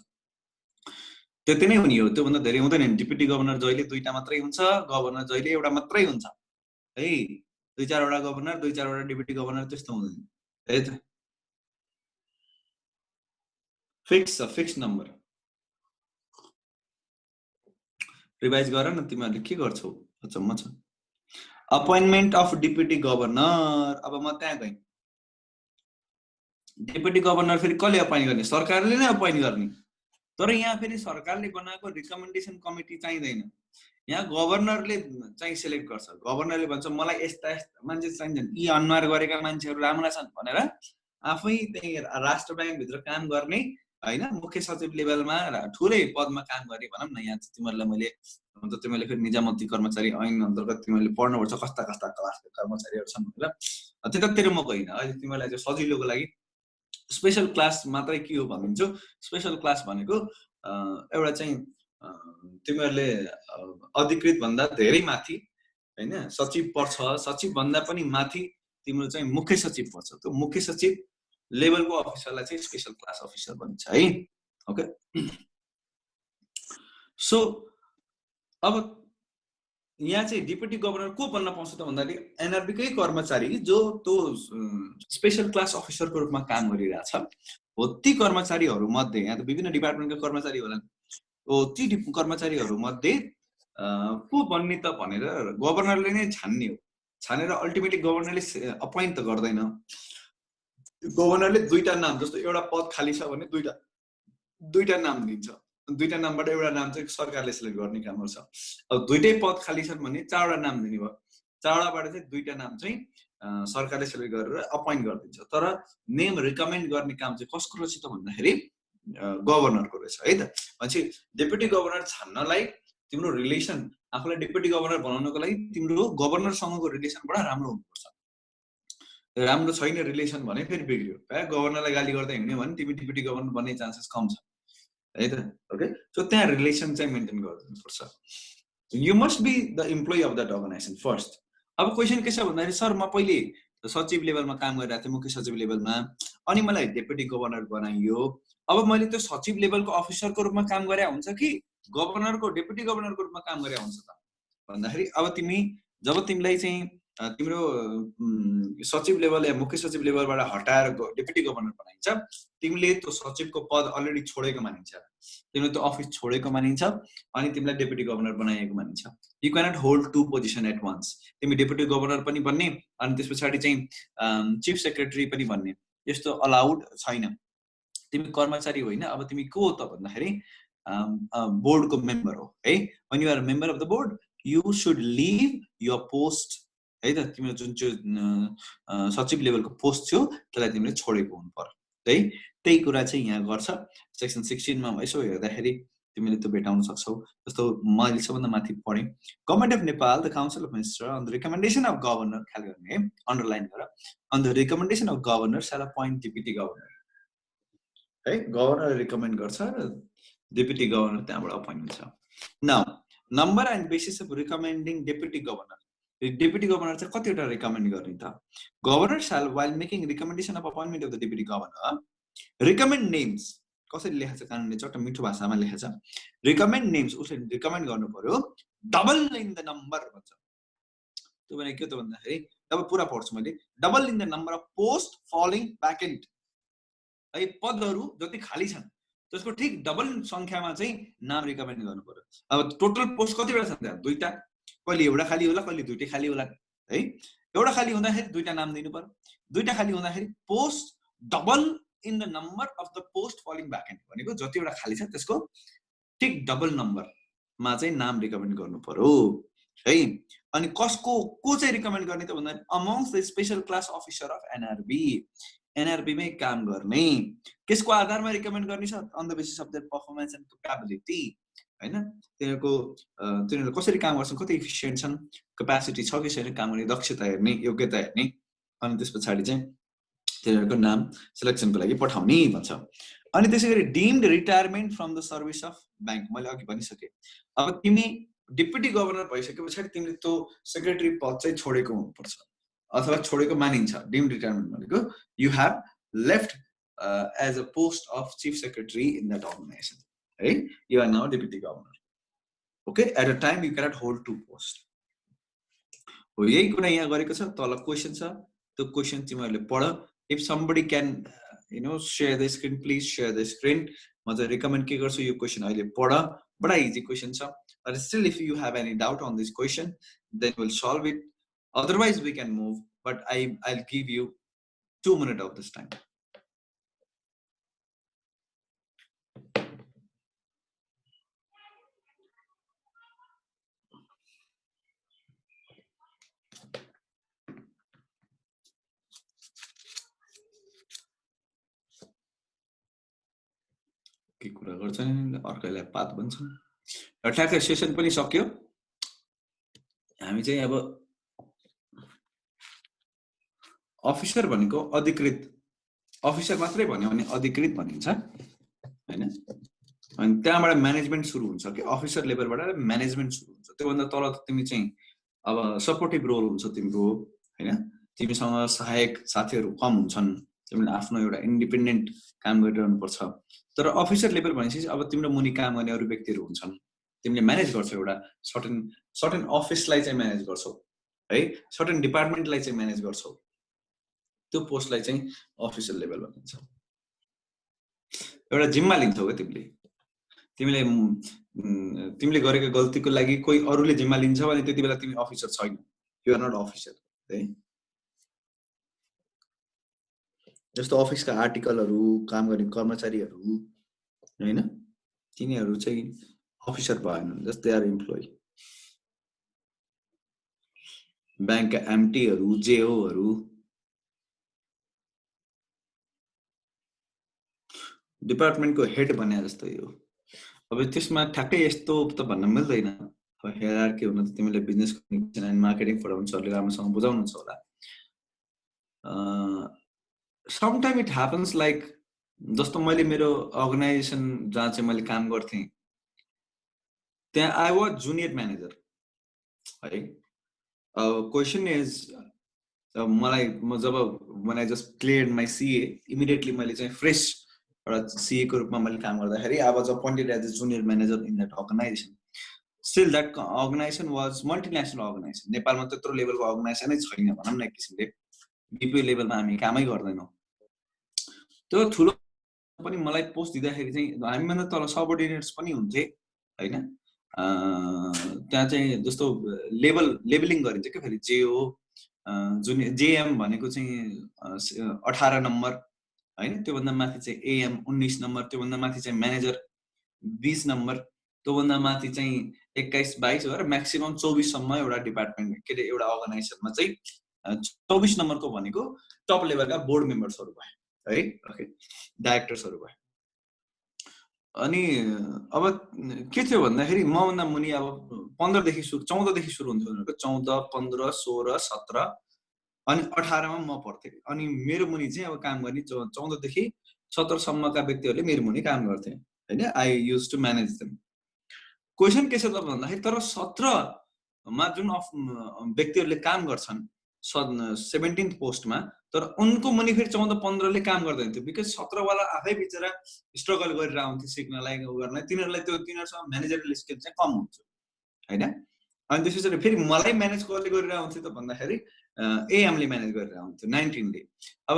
त्यति नै हुने हो, त्योभन्दा धेरै हुँदैन। डेपुटी गभर्नर जहिले दुईटा मात्रै हुन्छ, गभर्नर जहिले एउटा मात्रै हुन्छ है। 2-4 वटा गभर्नर, 2-4 वटा डेपुटी गभर्नर त्यस्तो हुँदैन है त। फिक्स छ, फिक्स नम्बर। रिभाइज गर न, तिमीहरूले के गर्छौ अचम्म छ। अपोइन्टमेन्ट अफ डेपुटी गभर्नर, अब म त्यहाँ गएँ। डेपुटी गभर्नर फेरि कसले अपोइन्ट गर्ने? सरकारले नै अपोइन्ट गर्ने। तर यहाँ फेरि सरकारले बनाएको रिकमेन्डेसन कमिटी चाहिँदैन, यहाँ गभर्नरले चाहिँ सिलेक्ट गर्छ। गभर्नरले भन्छ मलाई यस्ता यस्ता मान्छे चाहिन्छन्, यी अनुहार गरेका मान्छेहरू राम्रा छन् भनेर आफै त्यही राष्ट्र ब्याङ्कभित्र काम गर्ने हैन, मुख्य सचिव लेभलमा ठुलै पदमा काम गर्ने भनौँ न। यहाँ तिमीहरूलाई मैले हुन्छ, तिमीहरूले फेरि निजामती कर्मचारी ऐन अन्तर्गत तिमीहरूले पढ्नुपर्छ कस्ता कस्ता क्लासका कर्मचारीहरू छन् भनेर। त्यतातिर म गइनँ। अहिले तिमीहरूलाई चाहिँ सजिलोको लागि स्पेशल क्लास मात्रै के हो भनिदिन्छु। स्पेशल क्लास भनेको एउटा चाहिँ तिमीहरूले अधिकृत भन्दा धेरै माथि हैन सचिव पर्छ, सचिव भन्दा पनि माथि तिम्रो चाहिँ मुख्य सचिव पर्छ। त्यो मुख्य सचिव लेभलको अफिसरलाई चाहिँ स्पेशल क्लास अफिसर भनिन्छ है। ओके, सो अब यहाँ चाहिँ डेपुटी गभर्नर को बन्न पाउँछ त भन्दाखेरि एनआरबीकै कर्मचारी जो त्यो स्पेशल क्लास अफिसरको रूपमा काम गरिरहेछ हो। ती कर्मचारीहरू मध्ये, यहाँ त विभिन्न डिपार्टमेन्टका कर्मचारी होलान्, हो ती कर्मचारीहरू मध्ये को बन्ने त भनेर गभर्नरले नै छान्ने हो। छानेर अल्टिमेटली गभर्नरले अपोइन्ट त गर्दैन। गभर्नरले दुईटा नाम, जस्तो एउटा पद खाली छ भने दुईटा नाम दिन्छ, दुईटा नामबाट एउटा नाम चाहिँ सरकारले सिलेक्ट गर्ने काम गर्छ। अब दुईटै पद खाली छन् भने 4 वटा नाम दिने भयो, 4 वटाबाट चाहिँ दुईटा नाम चाहिँ सरकारले सिलेक्ट गरेर अपोइन्ट गरिदिन्छ। तर नेम रिकमेन्ड गर्ने काम चाहिँ कसको रहेछ त भन्दाखेरि गभर्नरको रहेछ है त। भनेपछि डेपुटी गभर्नर छान्नलाई तिम्रो रिलेसन, आफूलाई डेपुटी गभर्नर बनाउनको लागि तिम्रो गभर्नरसँगको रिलेसन बडा राम्रो हुनुपर्छ। राम्रो छैन रिलेसन भने फेरि बिग्रियो है। गभर्नरलाई गाली गर्दै हिँड्यो भने तिमी डेपुटी गभर्नर बन्ने चान्सेस कम छ है त। ओके, सो त्यहाँ रिलेसन चाहिँ मेन्टेन गर्नुपर्छ। You must be the employee of that organization first. अब क्वेसन के छ भन्दाखेरि सर म पहिले सचिव लेभलमा काम गरिरहेको थिएँ, मुख्य सचिव लेभलमा, अनि मलाई डेपुटी गभर्नर बनाइयो। अब मैले त्यो सचिव लेभलको अफिसरको रूपमा काम गरे हुन्छ कि गभर्नरको डेपुटी गभर्नरको रूपमा काम गरे हुन्छ त भन्दाखेरि, अब तिमी जब तिमीलाई चाहिँ तिम्रो सचिव लेभल या मुख्य सचिव लेभलबाट हटाएर डेपुटी गभर्नर बनाइन्छ, तिमीले त्यो सचिवको पद अलरेडी छोडेको मानिन्छ, तिमीले त्यो अफिस छोडेको मानिन्छ, अनि तिमीलाई डेपुटी गभर्नर बनाइएको मानिन्छ। You cannot hold 2 position at once. तिमी डेपुटी गभर्नर पनि बन्ने अनि त्यस पछाडि चाहिँ चिफ सेक्रेटरी पनि बन्ने, यस्तो अलाउड छैन। तिमी कर्मचारी होइन, अब तिमी को हो त भन्दाखेरि बोर्डको मेम्बर हो है। When you are member of the board you should leave your post है त। तिम्रो जुन चाहिँ सचिव लेभलको पोस्ट थियो त्यसलाई तिमीले छोडेको हुनु पर्यो है। त्यही कुरा चाहिँ यहाँ गर्छ सेक्सन 16 मा यसो हेर्दाखेरि तिमीले त्यो भेटाउन सक्छौ। जस्तो मैले सबभन्दा माथि पढेँ, government of Nepal, the council of minister on the recommendation of governor, ख्याल गर्ने अन्डरलाइन गर, on the recommendation of governor shall appoint deputy governor है। गभर्नर रिकमेन्ड गर्छ र डिप्युटी गभर्नर त्यहाँबाट अपोइन्ट हुन्छ। Now number and basis of recommending deputy governor, deputy governor चाहिँ कतिवटा रिकमेन्ड गर्ने त? Governor shall while making recommendation of appointment of the deputy governor recommend names, कसरी लेखेको छ कानुनले चट्ट मिठो भाषामा लेखेको छ, रिकमेन्ड नेम्स, उसले रिकमेन्ड गर्नु पर्यो डबल इन द नम्बर भन्छ। त्यो भने के त भन्दाखेरि, अब पुरा पढ्छु मैले, double in the number of post following vacant है, पदहरू जति खाली छन् त्यसको ठिक डबल संख्यामा चाहिँ नाम रिकमेन्ड गर्नु पर्यो। अब टोटल पोस्ट कतिवटा छन् त्यहाँ? 2टा, कहिले एउटा खाली होला कहिले 2टै खाली होला है। एउटा खाली हुँदाखेरि 2टा नाम दिनु पर्यो, 2टा खाली हुँदाखेरि post double in the number of the post following vacant भनेको जतिवटा खाली छ त्यसको ठिक डबल नम्बरमा चाहिँ नाम रिकमेन्ड गर्नु पर्यो है। अनि कसको को चाहिँ रिकमेन्ड गर्ने त भन्दा amongst the special class officer of NRB, एनआरबीमै काम गर्ने, त्यसको आधारमा रिकमेन्ड गर्ने छ on the basis of their performance and capability हैन। तिनीहरूले कसरी काम गर्छन्, कति इफिसियन्ट छन्, क्यापेसिटी छ कि छैन काम गर्ने, दक्षता हेर्ने, योग्यता हेर्ने, अनि त्यस पछाडि चाहिँ तिनीहरूको नाम सिलेक्सनको लागि पठाउने भन्छ। अनि त्यसैगरी deemed retirement from the service of bank, मैले अघि भनिसकेँ। अब तिमी डिप्युटी गभर्नर भइसके पछाडि तिमीले त्यो सेक्रेटरी पद चाहिँ छोडेको हुनुपर्छ अथवा छोडेको मानिन्छ। डिम्ड रिटायरमेन्ट भनेको you have left as a post of chief secretary in that organisation है, you are now deputy governor okay. At a time you cannot hold 2 post हो। यही कुरा यहाँ गरेको छ, तल क्वेसन छ, त्यो क्वेसन तिमीहरूले पढ। If somebody can share the screen, please share the screen. म चाहिँ रिकमेन्ड के गर्छु, यो क्वेसन अहिले पढ, बडा इजी क्वेसन छ। But still if you have any doubt on this question, then we'll solve it. Otherwise we can move, but I'll give you 2 minutes of this time. के कुरा गर्छन् अर्कैलाई पात भन्छन्। ठ्याक्कै सेसन पनि सक्यो। हामी चाहिँ अब अफिसर भनेको अधिकृत अफिसर मात्रै भन्यो भने अधिकृत भनिन्छ हैन। अनि त्यहाँबाट म्यानेजमेन्ट सुरु हुन्छ कि अफिसर लेभलबाट म्यानेजमेन्ट सुरु हुन्छ। त्योभन्दा तल त तिमी चाहिँ अब सपोर्टिभ रोल हुन्छ तिम्रो हैन। तिमीसँग सहायक साथीहरू कम हुन्छन्, तिमीले आफ्नो एउटा इन्डिपेन्डेन्ट काम गरिरहनु पर्छ। तर अफिसर लेभल भनेपछि अब तिम्रो मुनि काम गर्ने अरू व्यक्तिहरू हुन्छन्, तिमीले म्यानेज गर्छौ, एउटा सर्टेन अफिसलाई चाहिँ म्यानेज गर्छौ है, सर्टेन डिपार्टमेन्टलाई चाहिँ म्यानेज गर्छौ। त्यो पोस्टलाई चाहिँ अफिसर लेभल भनिन्छ। एउटा जिम्मा लिन्छौ के तिमीले गरेको गल्तीको लागि कोही अरूले जिम्मा लिन्छ भने त्यति बेला तिमी अफिसर छैन, यु आर नट अफिसर है। जस्तो अफिसका आर्टिकलहरू, काम गर्ने कर्मचारीहरू हैन, तिनीहरू चाहिँ अफिसर भएनन्, जस्ट दे आर इम्प्लोइ। ब्याङ्कका एमटीहरू, जेओहरू, डिपार्टमेन्टको हेड भने जस्तो यो। अब त्यसमा ठ्याक्कै यस्तो त भन्न मिल्दैन। हायरार्की हुन त तिमीले बिजनेस कम्युनिकेसन एन्ड मार्केटिङ पढाउनु सरले राम्रोसँग बुझाउनुहुन्छ होला। समटाइम इट ह्यापन्स लाइक, जस्तो मैले मेरो अर्गनाइजेसन जहाँ चाहिँ मैले काम गर्थेँ त्यहाँ आई वाज जुनियर म्यानेजर है। क्वेसन इज मलाई जब when I just cleared my CA, immediately मैले चाहिँ फ्रेस एउटा CA को रूपमा मैले काम गर्दाखेरि I was appointed as a junior manager in that organization. Still that organization was multinational organization. नेपालमा त्यत्रो लेभलको अर्गनाइजेसनै छैन भनौँ न एक किसिमले। बीपी लेभलमा हामी कामै गर्दैनौँ। त्यो ठुलो पनि मलाई पोस्ट दिँदाखेरि चाहिँ हामीभन्दा तल सबअर्डिनेट्स पनि हुन्थे हैन। त्यहाँ चाहिँ जस्तो लेभलिङ गरिन्छ के, फेरि जेओ जुनियर जेएम भनेको चाहिँ 18 नम्बर हैन, त्योभन्दा माथि चाहिँ एएम 19 नम्बर, त्योभन्दा माथि चाहिँ म्यानेजर 20 नम्बर, त्योभन्दा माथि चाहिँ 21-22 भएर म्याक्सिमम 24 सम्म एउटा डिपार्टमेन्ट के अरे एउटा अर्गनाइजेसनमा चाहिँ 24 नम्बरको भनेको टप लेभलका बोर्ड मेम्बर्सहरू भए है, ओके, डाइरेक्टर्सहरू भए। अनि अब के थियो भन्दाखेरि मभन्दा मुनि अब 15 देखि सुरु 14 देखि सुरु हुन्थ्यो उनीहरूको 14, 15, 16, 17 अनि 18 मा म पढ्थेँ। अनि मेरो मुनि चाहिँ अब काम गर्ने 14 देखि 17 सम्मका व्यक्तिहरूले मेरो मुनि काम गर्थे हैन। I use to manage them. Question के छ त भन्दाखेरि तर 17 मा जुन व्यक्तिहरूले काम गर्छन् 17th पोस्टमा, तर उनको मुनि फेरि 14-15 ले काम गर्दैन थियो बिकज 17 वाला आफै बिचरा स्ट्रगल गरेर आउँथे सिक्नलाई गर्न। तिनीहरूसँग म्यानेजरियल स्किल चाहिँ कम हुन्छ हैन। अनि त्यसपछि फेरि मलाई म्यानेज कसले गरेर आउँथ्यो त भन्दाखेरि एएमले म्यानेज गरेर आउँथ्यो 19 ले। अब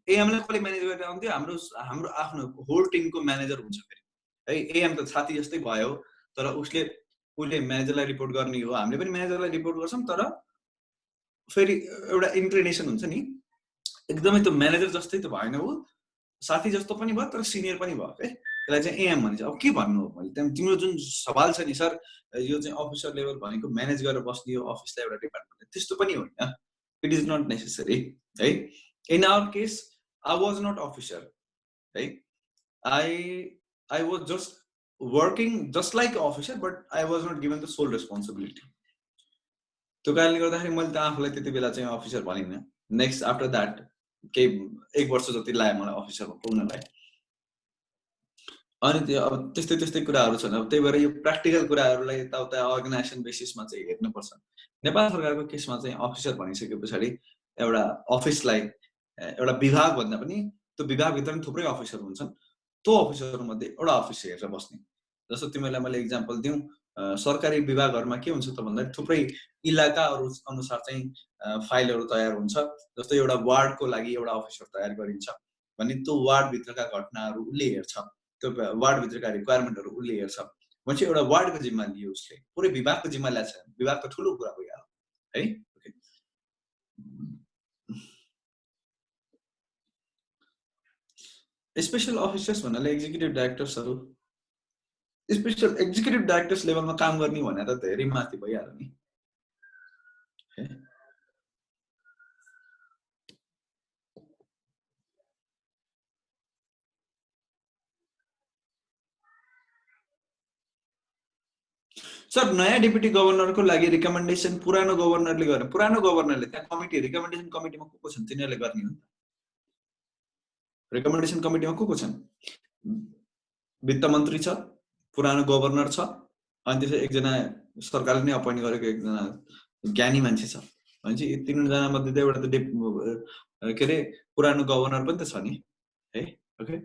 एएमले कसले म्यानेज गरेर आउँथ्यो? हाम्रो आफ्नो होल टिमको म्यानेजर हुन्छ फेरि है। एएम त साथी जस्तै भयो तर उसले म्यानेजरलाई रिपोर्ट गर्ने हो, हामीले पनि म्यानेजरलाई रिपोर्ट गर्छौँ। तर फेरि एउटा इन्क्लिनेसन हुन्छ नि, एकदमै त्यो म्यानेजर जस्तै त भएन, ऊ साथी जस्तो पनि भयो तर सिनियर पनि भयो के। त्यसलाई चाहिँ एएम भनिन्छ। अब के भन्नु हो मैले, तिम्रो जुन सवाल छ नि सर यो चाहिँ अफिसर लेभल भनेको म्यानेज गरेर बस्ने हो अफिसलाई एउटा डिपार्टमेन्ट, त्यस्तो पनि होइन। इट इज नट नेसेसरी है। In our case I was not officer है। I was just working just like officer but I was not given the sole responsibility. त्यो कारणले गर्दाखेरि मैले त आफूलाई त्यति बेला चाहिँ अफिसर भनिनँ। नेक्स्ट आफ्टर द्याट केही 1 वर्ष जति लाग्यो मलाई अफिसरमा पुग्नलाई। अनि त्यो अब त्यस्तै कुराहरू छन्। अब त्यही भएर यो प्र्याक्टिकल कुराहरूलाई यताउता अर्गनाइजेसन बेसिसमा चाहिँ हेर्नुपर्छ। नेपाल सरकारको केसमा चाहिँ अफिसर भनिसके पछाडि एउटा अफिसलाई एउटा विभाग भन्दा पनि त्यो विभागभित्र पनि थुप्रै अफिसर हुन्छन्। त्यो अफिसरमध्ये एउटा अफिस हेरेर बस्ने। जस्तो तिमीलाई मैले इक्जाम्पल दिउँ, सरकारी विभागहरूमा के हुन्छ त भन्दा थुप्रै इलाकाहरू अनुसार चाहिँ फाइलहरू तयार हुन्छ। जस्तो एउटा वार्डको लागि एउटा अफिसर तयार गरिन्छ भने त्यो वार्डभित्रका घटनाहरू उसले हेर्छ, त्यो वार्डभित्रका रिक्वायरमेन्टहरू उसले हेर्छ भनेपछि एउटा वार्डको जिम्मा लियो उसले, पुरै विभागको जिम्मा ल्याएको छ। विभाग त ठुलो कुरा भइहाल्यो है। स्पेसल अफिसर्स भन्नाले एक्जिक्युटिभ डाइरेक्टर्सहरू, स्पेसल एक्जिक्युटिभ डाइरेक्टर्स लेभलमा काम गर्ने भनेर त धेरै माथि भइहाल्यो नि। सर नयाँ डेपुटी गभर्नरको लागि रिकमेन्डेसन पुरानो गभर्नरले गर्ने, पुरानो गभर्नरले त्यहाँ कमिटी रिकमेन्डेसन कमिटीमा को छन् तिनीहरूले गर्ने हो नि। रिकमेन्डेसन कमिटीमा को छन्? वित्त मन्त्री छ, पुरानो गभर्नर छ, अनि त्यसै एकजना सरकारले नै अपोइन्ट गरेको एकजना ज्ञानी मान्छे छ। भनेपछि यी 3 जना मध्ये एउटा त के अरे पुरानो गभर्नर पनि त छ नि है। ओके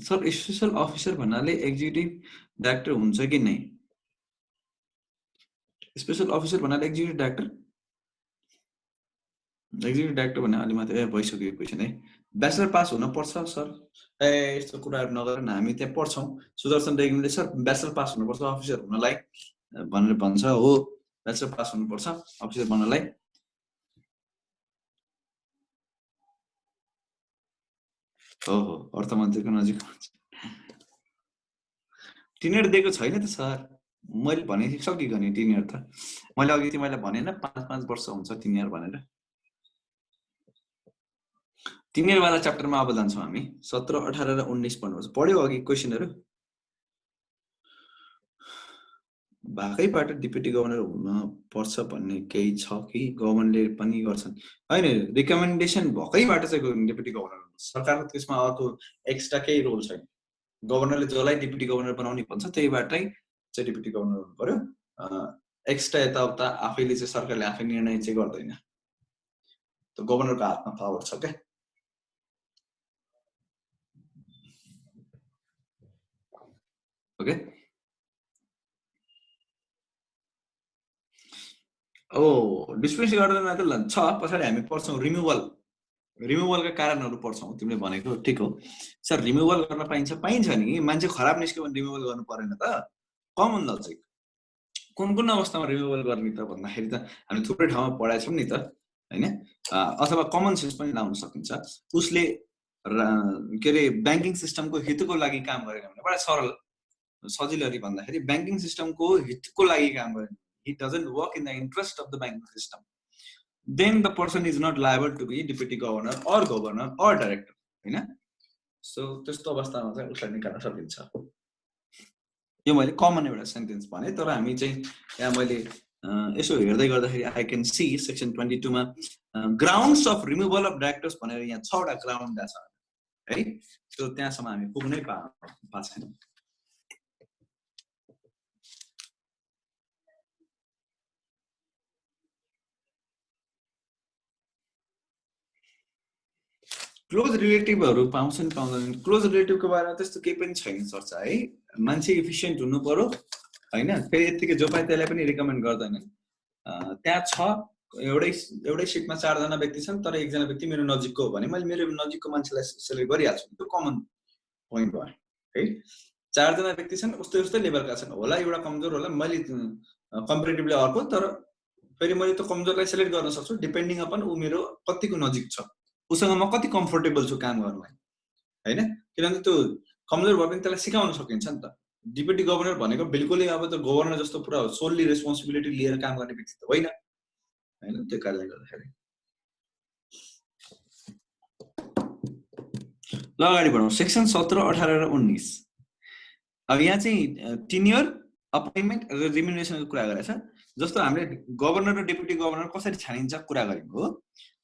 सर, स्पेसल अफिसर भन्नाले एक्जिक्युटिभ डाइरेक्टर हुन्छ कि नै? स्पेसल अफिसर भन्नाले एक्जिक्युटिभ डाइरेक्टर भन्ने अलि मात्रै भइसक्यो क्वेसन है। ब्याचलर पास हुन पर्छ सर? यस्तो कुराहरू नगरेर हामी त्यहाँ पढ्छौँ। सुदर्शन रेग्मीले सर ब्याचलर पास हुनुपर्छ अफिसर हुनलाई भनेर भन्छ। हो, ब्याचलर पास हुनुपर्छ अफिसर बन्नलाई। हो, अर्थमन्त्रीको नजिक टिनेर दिएको छैन त सर, मैले भनिसकेको नि टिनेर त। मैले अघि तिमीलाई भनेन 5-5 वर्ष हुन्छ टिनेर भनेर। टिनेरवाला च्याप्टरमा अब जान्छौँ हामी। 17, 18 र 19 पढ्नुपर्छ। पढ्यो अघि क्वेसनहरू? भागैबाट डिप्युटी गभर्नर हुन पर्छ भन्ने केही छ कि गभर्नरले पनि गर्छन्? हैन, रिकमेन्डेसन भएकैबाट चाहिँ डिप्युटी गभर्नर हुन्छ। सरकारको त्यसमा अर्को एक्स्ट्रा केही रोल छैन। गभर्नरले जसलाई डिप्युटी गभर्नर बनाउने भन्छ त्यहीबाटै चाहिँ डिप्युटी गभर्नर हुनु पर्यो। एक्स्ट्रा यताउता आफैले चाहिँ सरकारले आफै निर्णय चाहिँ गर्दैन। त्यो गभर्नरको हातमा पावर छ क्या। ओके, डिस्पेन्स गर्दैन त छ। पछाडि हामी पढ्छौँ रिमुभलका कारणहरू पढ्छौँ। तिमीले भनेको ठिक हो सर, रिमुभल गर्न पाइन्छ नि। मान्छे खराब निस्क्यो भने रिमुभल गर्नु परेन त? Common logic. कुन अवस्थामा रिमुभल गर्ने त भन्दाखेरि त हामी थुप्रै ठाउँमा पढाएछौँ नि त हैन। अथवा कमन सेन्स पनि लाउन सकिन्छ। उसले के अरे ब्याङ्किङ सिस्टमको हितको लागि काम गरेन भने बडा सरल सजिलरी भन्दाखेरि ब्याङ्किङ सिस्टमको हितको लागि काम गरेन, he doesn't work in the interest of the banking system, then the person is not liable to be deputy governor or director हैन। सो त्यस्तो अवस्थामा चाहिँ उसलाई निकाल्न सकिन्छ। यो मैले कमन एउटा सेन्टेन्स भने, तर हामी चाहिँ यहाँ मैले यसो हेर्दै गर्दाखेरि आई क्यान सी सेक्सन 22 मा grounds of removal of directors भनेर यहाँ 6 वटा ग्राउन्ड छ है। सो त्यहाँसम्म हामी पुग्नै पाएको छैनौँ। क्लोज रिलेटिभहरू पाउँछन् पाउँदैनन्? क्लोज रिलेटिभको बारेमा त्यस्तो केही पनि छैन चर्चा है। मान्छे इफिसियन्ट हुनु पर्यो हैन, फेरि यतिकै जो पाए त्यसलाई पनि रिकमेन्ड गर्दैनन्। त्यहाँ छ एउटै सिटमा 4 जना व्यक्ति छन्, तर एकजना व्यक्ति मेरो नजिकको हो भने मैले मेरो नजिकको मान्छेलाई सेलेक्ट गरिहाल्छु। त्यो कमन पोइन्ट भयो है। 4 जना व्यक्ति छन्, उस्तै लेभलका छन्, होला एउटा कमजोर होला, मैले कम्पेरिटिभली अर्को, तर फेरि मैले त्यो कमजोरलाई सेलेक्ट गर्न सक्छु डिपेन्डिङ अपन ऊ मेरो कतिको नजिक छ, उसँग म कति कम्फोर्टेबल छु काम गर्नलाई हैन। किनभने त्यो कमजोर भए पनि त्यसलाई सिकाउन सकिन्छ नि त। डिप्युटी गभर्नर भनेको बिल्कुलै अब त गभर्नर जस्तो पुरा सोल्ली रेस्पोन्सिबिलिटी लिएर काम गर्ने व्यक्ति त होइन हैन। त्यो कारणले गर्दाखेरि ल अगाडि बढौँ। सेक्सन 17, 18 र 19। अब यहाँ चाहिँ टेन्योर, अपोइन्टमेन्ट र रिम्युनरेसनको कुरा गरेछ। जस्तो हामीले गभर्नर र डेपुटी गभर्नर कसरी छानिन्छ कुरा गरेको हो।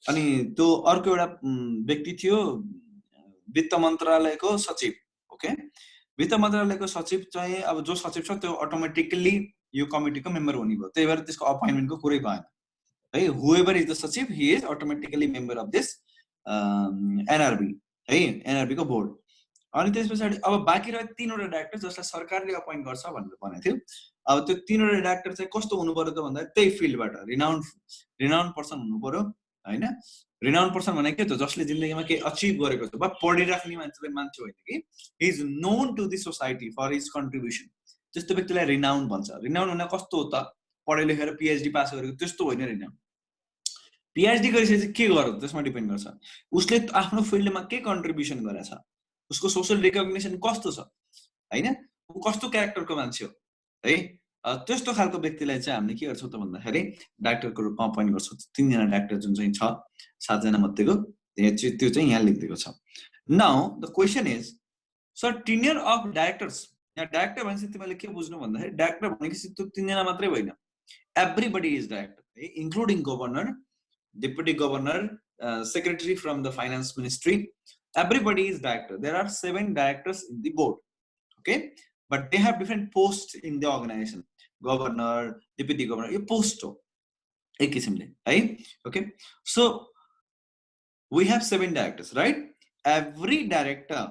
अनि त्यो अर्को एउटा व्यक्ति थियो वित्त मन्त्रालयको सचिव। ओके, वित्त मन्त्रालयको सचिव चाहिँ अब जो सचिव छ त्यो अटोमेटिकली यो कमिटीको मेम्बर हुने भयो, त्यही भएर त्यसको अपोइन्टमेन्टको कुरै भएन है। हुएभर इज द सचिव, he is automatically member of this NRB है, एनआरबी को बोर्ड। अनि त्यस पछाडि अब बाँकी रह्यो 3 वटा डाइरेक्टर जसलाई सरकारले अपोइन्ट गर्छ भनेर भनेको थियो। अब त्यो 3 वटा डाइरेक्टर चाहिँ कस्तो हुनु पर्यो त भन्दा त्यही फिल्डबाट रिनाउन्ड पर्सन हुनु पर्यो हैन। रिनाउन्ड पर्सन भनेको के त, जसले जिन्दगीमा केही अचिभ गरेको छ, बा पढिराख्ने मान्छे होइन कि he is known to the society for his contribution, त्यस्तो व्यक्तिलाई रिनाउन्ड भन्छ। रिनाउन्ड हुन कस्तो हो त, पढे लेखेर पिएचडी पास गरेको त्यस्तो होइन रिनाउन्ड। पिएचडी गरिसकेपछि के गर्यो त्यसमा डिपेन्ड गर्छ, उसले आफ्नो फिल्डमा के कन्ट्रिब्युसन गरेछ, उसको सोशल रिकग्निसन कस्तो छ हैन, ऊ कस्तो क्यारेक्टरको मान्छे हो है। त्यस्तो खालको व्यक्तिलाई चाहिँ हामीले के गर्छौँ त भन्दाखेरि डाइरेक्टरको रूपमा अपोइन्ट गर्छौँ। 3 जना डाइरेक्टर जुन चाहिँ छ 7 जना मध्येको त्यो चाहिँ यहाँ लेखिदिएको छ। Now the question is sir tenure of directors. यहाँ डाइरेक्टर भनेपछि तिमीले के बुझ्नु भन्दाखेरि डाइरेक्टर भनेपछि त्यो 3 जना मात्रै होइन, एभ्रीबडी इज डाइरेक्टर है, including governor, deputy governor, secretary from the finance ministry, everybody is director. There are 7 directors in the board, okay, but they have different posts in the organization. Governor, deputy governor, ये post हो एक किसिमले है। okay, so we have 7 directors, right? Every director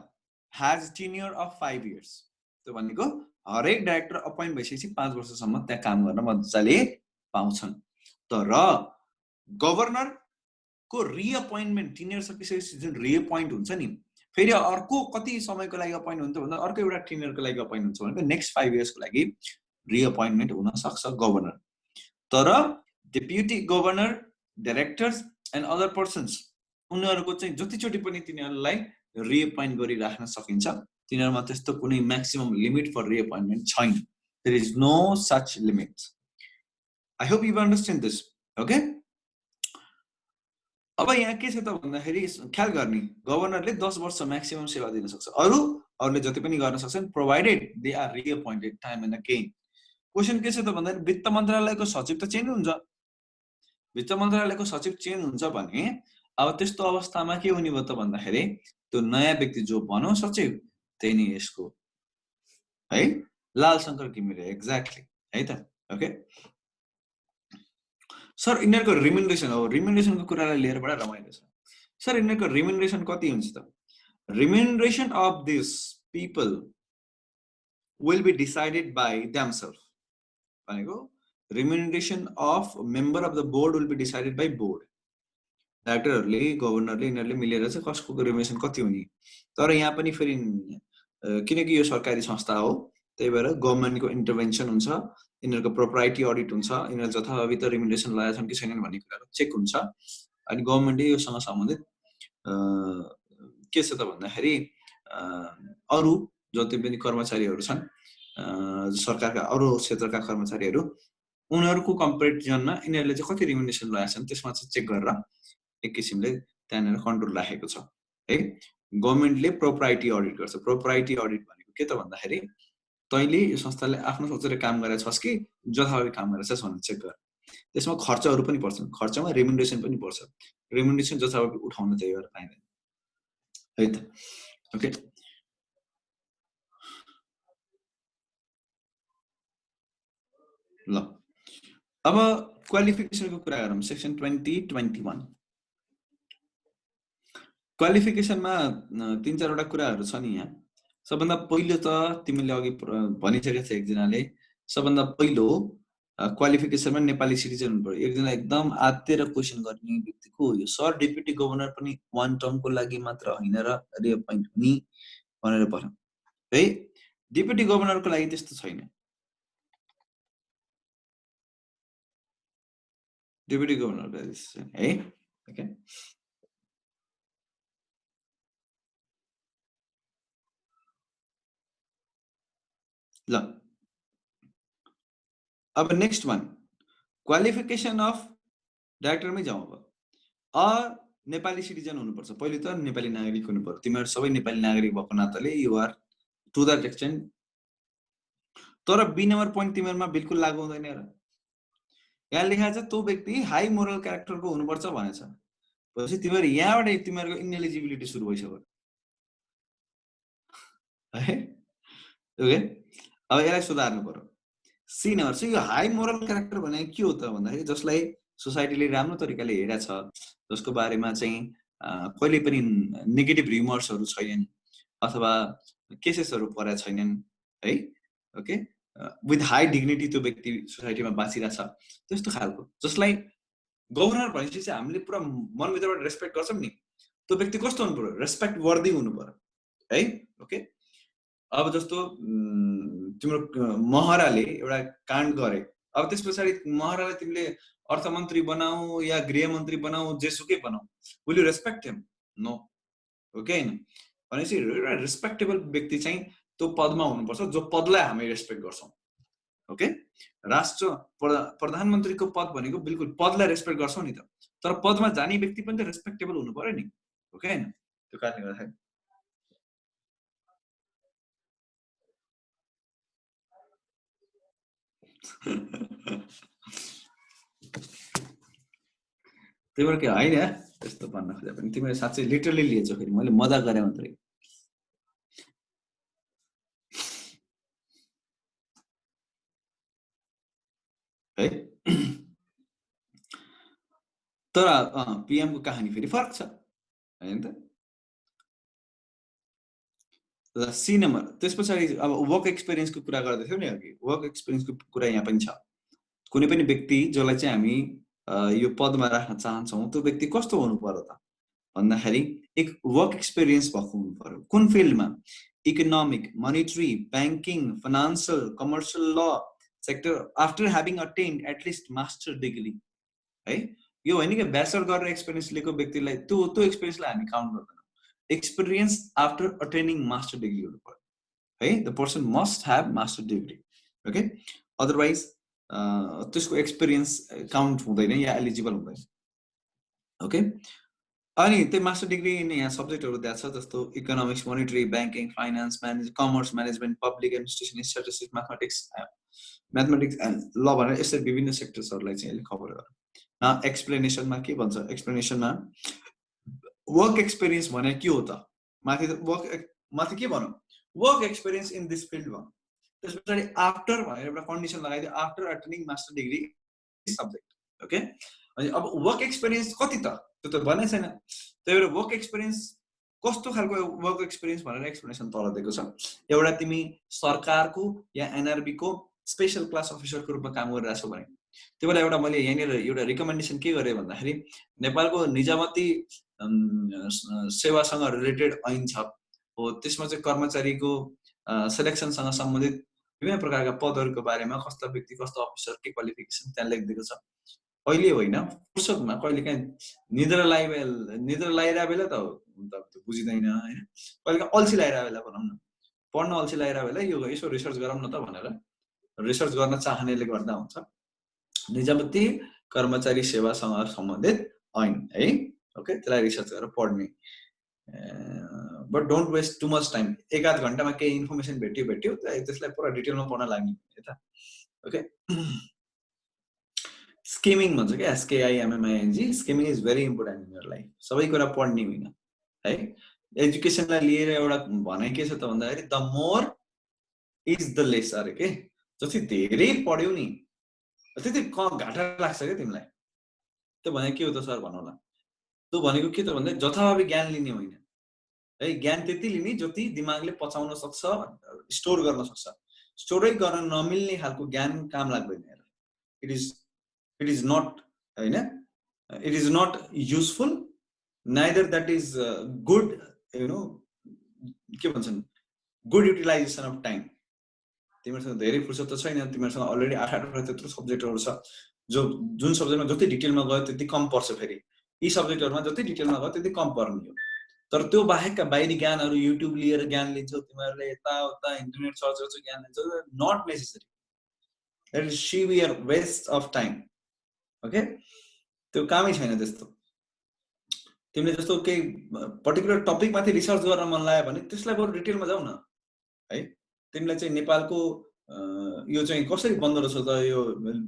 has tenure of 5 years. त्यो भनेको हरेक director appoint भइसकेपछि 5 वर्षसम्म त्यहाँ काम गर्न मजाले पाउँछन्। तर गभर्नर को रिअपोइन्टमेन्ट टेन्योर सकिसकेपछि जुन रिअपोइन्ट हुन्छ नि, फेरि अर्को कति समयको लागि अपोइन्ट हुन्छ भन्दा अर्को एउटा टेन्योरको लागि अपोइन्ट हुन्छ भनेको नेक्स्ट 5 इयर्सको लागि रिअपोइन्टमेन्ट हुन सक्छ गभर्नर। तर deputy governor, directors and other persons उनीहरूको चाहिँ जतिचोटि पनि तिनीहरूलाई रिअपोइन्ट गरिराख्न सकिन्छ। तिनीहरूमा त्यस्तो कुनै म्याक्सिमम लिमिट फर रिअपोइन्टमेन्ट छैन। There is no such limit. I hope you understand this. Okay, अब यहाँ के छ त भन्दाखेरि ख्याल गर्ने, गभर्नरले 10 वर्ष म्याक्सिमम सेवा दिन सक्छ, अरूले जति पनि गर्न सक्छन् provided they are reappointed time and again. Question के छ त भन्दाखेरि वित्त मन्त्रालयको सचिव त चेन्ज हुन्छ, वित्त मन्त्रालयको सचिव चेन्ज हुन्छ भने अब त्यस्तो अवस्थामा के हुने भयो त भन्दाखेरि त्यो नयाँ व्यक्ति जो भनौँ सचिव त्यही नै यसको है लालशङ्कर घिमिरे एक्ज्याक्टली है त। ओके सर यिनीहरूको रिम्युनरेसन हो, रिम्युनरेसनको कुरालाई लिएर बडा रमाइलो छ। सर यिनीहरूको रिम्युनरेसन कति हुन्छ त? Remuneration of this people will be decided by themselves भनेको remuneration of member of the board will be decided by board. डाइरेक्टरहरूले गभर्नरले यिनीहरूले मिलेर चाहिँ कसको रिम्युनरेसन कति हुने। तर यहाँ पनि फेरि किनकि यो सरकारी संस्था हो त्यही भएर गभर्नमेन्टको इन्टरभेन्सन हुन्छ, यिनीहरूको प्रोप्राइटी अडिट हुन्छ, यिनीहरू जथाभावी रिम्युनरेसन लगाएका छन् कि छैनन् भन्ने कुराको चेक हुन्छ। अनि गभर्नमेन्टले योसँग सम्बन्धित के छ त भन्दाखेरि अरू जति पनि कर्मचारीहरू छन् सरकारका अरू क्षेत्रका कर्मचारीहरू उनीहरूको कम्पेरिजनमा यिनीहरूले चाहिँ कति रिम्युनरेसन लगाएका छन् त्यसमा चाहिँ चेक गरेर एक किसिमले त्यहाँनिर कन्ट्रोल राखेको छ है। गभर्मेन्टले प्रोप्राइटी अडिट गर्छ। प्रोप्राइटी अडिट भनेको के त भन्दाखेरि तैँले यो संस्थाले आफ्नो सोचेर काम गरेका छस् कि जथाभावी काम गरेका छस् भनेर चेक गर। त्यसमा खर्चहरू पनि पर्छन्, खर्चमा रेमुनरेसन पनि पर्छ। रेमुनरेसन जथाभावी उठाउन त्यही भएर पाइँदैन है त। ओके, ल अब क्वालिफिकेसनको कुरा गरौँ। सेक्सन 2021 क्वालिफिकेसनमा 3-4 कुराहरू छ नि यहाँ। सबभन्दा पहिलो त तिमीले अघि भनिसकेको छ एकजनाले, सबभन्दा पहिलो क्वालिफिकेसनमा नेपाली सिटिजन हुनु पर्यो। एकजना एकदम आत्तेर क्वेसन गर्ने व्यक्ति को हो यो? सर डेप्युटी गभर्नर पनि 1 टर्मको लागि मात्र होइन र रिअपोइन्ट हुने भनेर भन्यो है। डेप्युटी गभर्नरको लागि त्यस्तो छैन। डेप्युटी गभर्नरको लागि त्यस्तो छैन है। ओके, ल अब नेक्स्ट वान क्वालिफिकेसन अफ डाइरेक्टरमै जाउँ। अब नेपाली सिटिजन हुनुपर्छ। पहिलो त नेपाली नागरिक हुनु पर्यो। तिमीहरू सबै नेपाली नागरिक भएको नाताले you are to that extent. तर बी नम्बर पोइन्ट तिमीहरूमा बिल्कुल लागू हुँदैन र। यहाँ लेखाएको छ त्यो व्यक्ति हाई मोरल क्यारेक्टरको हुनुपर्छ भनेछ। पछि तिमीहरू यहाँबाट तिमीहरूको इनएलिजिबिलिटी सुरु भइसक्यो है। ओके, अब यसलाई सुधार्नु पर्यो। सी नम्बर चाहिँ यो हाई मोरल क्यारेक्टर भनेको के हो त भन्दाखेरि जसलाई सोसाइटीले राम्रो तरिकाले हेरेको छ, जसको बारेमा चाहिँ कहिले पनि नेगेटिभ रिमर्सहरू छैनन् अथवा केसेसहरू परेका छैनन् है। ओके, विथ हाई डिग्निटी त्यो व्यक्ति सोसाइटीमा बाँचिरहेछ त्यस्तो खालको, जसलाई गभर्नर भनेपछि चाहिँ हामीले पुरा मनभित्रबाट रेस्पेक्ट गर्छौँ नि, त्यो व्यक्ति कस्तो हुनु पर्यो? रेस्पेक्ट वर्दी हुनु पर्यो है। ओके, अब जस्तो तिम्रो महराले एउटा काण्ड गरे, अब त्यस पछाडि महरालाई तिमीले अर्थमन्त्री बनाऊ या गृहमन्त्री बनाऊ जेसुकै बनाऊ, will you respect him? No. Okay, हैन भनेपछि एउटा रेस्पेक्टेबल व्यक्ति चाहिँ त्यो पदमा हुनुपर्छ जो पदलाई हामी रेस्पेक्ट गर्छौँ। ओके, राष्ट्र प्रधानमन्त्रीको पद भनेको बिल्कुल पदलाई रेस्पेक्ट गर्छौँ नि त, तर पदमा जाने व्यक्ति पनि त रेस्पेक्टेबल हुनु पर्यो नि। ओके, हैन त्यो कारणले गर्दाखेरि तिम्रो के होइन त्यस्तो भन्न खोजे पनि तिमीले साँच्चै लिटरली लिएछौ। फेरि मैले मजाक गरेँ मात्रै है। तर पीएमको कहानी फेरि फरक छ हैन त। ल सी नम्बर त्यस पछाडि अब वर्क एक्सपिरियन्सको कुरा गर्दै थियौ नि अघि। वर्क एक्सपिरियन्सको कुरा यहाँ पनि छ। कुनै पनि व्यक्ति जसलाई चाहिँ हामी यो पदमा राख्न चाहन्छौँ त्यो व्यक्ति कस्तो हुनु पर्यो त भन्दाखेरि एक वर्क एक्सपिरियन्स भएको हुनु पर्यो। कुन फिल्डमा? Economic, monetary, banking, financial, commercial law sector after having attend at least master degree है। यो होइन कि ब्याचलर गरेर एक्सपिरियन्स लिएको व्यक्तिलाई त्यो एक्सपिरियन्सलाई हामी काउन्ट गर्दैनौँ। Experience after attaining master degree हुनु पर्यो है। The person must have master degree. Okay, otherwise त्यसको एक्सपिरियन्स काउन्ट हुँदैन या एलिजिबल हुँदैन। ओके, अनि त्यही मास्टर डिग्री यहाँ सब्जेक्टहरू दिएको छ जस्तो economics, monetary, banking, finance, commerce, management, public administration, statistics, mathematics and ल भनेर यसरी विभिन्न सेक्टर्सहरूलाई चाहिँ यसले कभर गर्छ। एक्सप्लेनेसनमा के भन्छ? एक्सप्लेनेसनमा वर्क एक्सपिरियन्स भने के हो त? माथि के भनौँ? Work experience in this field भयो। त्यस पछाडि आफ्टर भनेर एउटा कन्डिसन लगाइदियो, after attaining master degree subject. Okay, अनि अब वर्क एक्सपिरियन्स कति त त्यो त भनेकै छैन। त्यही भएर वर्क एक्सपिरियन्स कस्तो खालको वर्क एक्सपिरियन्स भनेर एक्सप्लेनेसन तल दिएको छ। एउटा तिमी सरकारको या एनआरबीको स्पेसल क्लास अफिसरको रूपमा काम गरिरहेछौ भने त्यो बेला एउटा मैले यहाँनिर एउटा रिकमेन्डेसन के गरेँ भन्दाखेरि नेपालको निजामती सेवासँग रिलेटेड ऐन छ हो, त्यसमा चाहिँ कर्मचारीको सेलेक्सनसँग सम्बन्धित विभिन्न प्रकारका पदहरूको बारेमा कस्ता व्यक्ति कस्तो अफिसर के क्वालिफिकेसन त्यहाँ लेखिदिएको छ। अहिले होइन फुर्सदमा कहिलेकाहीँ निद्रा लागिरहेको बेला त बुझिँदैन होइन, कहिलेकाहीँ अल्छी लागिरहेको बेला भनौँ न, पढ्न अल्छी लागिरहेको बेला यो यसो रिसर्च गरौँ न त भनेर रिसर्च गर्न चाहनेले गर्दा हुन्छ। निजामती कर्मचारी सेवासँग सम्बन्धित ऐन है। ओके, त्यसलाई रिसर्च गरेर पढ्ने but don't waste too much time. 1-8 घण्टामा केही इन्फर्मेसन भेट्यो त्यसलाई पुरा डिटेलमा पढ्न लाग्ने यता। ओके, स्किमिङ भन्छ क्या, SKIMMING। Skimming is very important in your life. सबै कुरा पढ्ने होइन है। एजुकेसनलाई लिएर एउटा भनाइ के छ त भन्दाखेरि the more is the lace अरे के। जति धेरै पढ्यौ नि त्यति घाटा लाग्छ क्या तिमीलाई। त्यो भने के हो त सर भनौँला। त्यो भनेको के त भन्दा जथाभावी ज्ञान लिने होइन है। ज्ञान त्यति लिने जति दिमागले पचाउन सक्छ, स्टोर गर्न सक्छ। स्टोरै गर्न नमिल्ने खालको ज्ञान काम लाग्दैन। इट इज नट होइन, it is not useful, neither that is good you know के भन्छन् गुड युटिलाइजेसन अफ टाइम। तिमीहरूसँग धेरै फुर्सद त छैन, तिमीहरूसँग अलरेडी 8 त्यत्रो सब्जेक्टहरू छ जुन सब्जेक्टमा जति डिटेलमा गयो त्यति कम पर्छ। फेरि यी सब्जेक्टहरूमा जति डिटेलमा गयो त्यति कम पर्ने हो। तर त्यो बाहेकका बाहिरी ज्ञानहरू युट्युब लिएर ज्ञान लिन्छौ तिमीहरूले, यताउता इन्टरनेट सर्च गर्छौ ज्ञान लिन्छौ, not necessary. It is severe waste of time. Okay, त्यो कामै छैन त्यस्तो। तिमीले जस्तो केही पर्टिकुलर टपिकमाथि रिसर्च गर्न मन लाग्यो भने त्यसलाई बरु डिटेलमा जाऊ न है। तिमीलाई चाहिँ नेपालको यो चाहिँ कसरी बन्दो रहेछ त, यो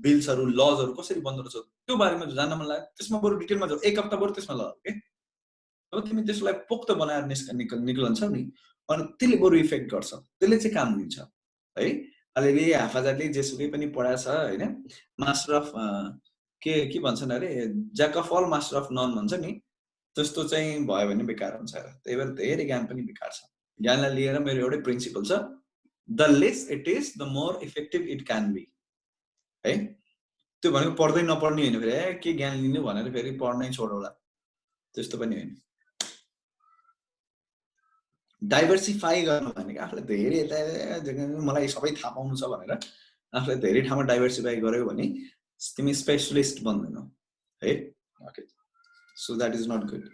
बिल्सहरू लजहरू कसरी बन्दो रहेछ त्यो बारेमा जान्न मन लाग्यो त्यसमा बरु डिटेलमा जाऊ। 1 हप्ता बरु त्यसमा लगाऊ के। अब तिमी त्यसलाई पोक्त बनाएर निक्लन्छौ नि, अनि त्यसले बरु इफेक्ट गर्छ, त्यसले चाहिँ काम दिन्छ है। अलिअलि हाफाजातले जेसुकै पनि पढाएको छ होइन, मास्टर अफ के भन्छन् अरे, jack of all master of none भन्छ नि, त्यस्तो चाहिँ भयो भने बेकार हुन्छ। त्यही भएर धेरै ज्ञान पनि बेकार छ। ज्ञानलाई लिएर मेरो एउटै प्रिन्सिपल छ, the less it is the more effective it can be है। त्यो भनेको पढ्दै नपढ्ने होइन फेरि, के ज्ञान लिनु भनेर फेरि पढ्नै छोडौला, त्यस्तो पनि होइन। डाइभर्सिफाई गर्नु भनेको आफूलाई धेरै मलाई सबै थाहा पाउनु छ भनेर आफूलाई धेरै ठाउँमा डाइभर्सिफाई गर्यो भने तिमी स्पेशलिस्ट बन्दैनौ है। Okay, so that is not good.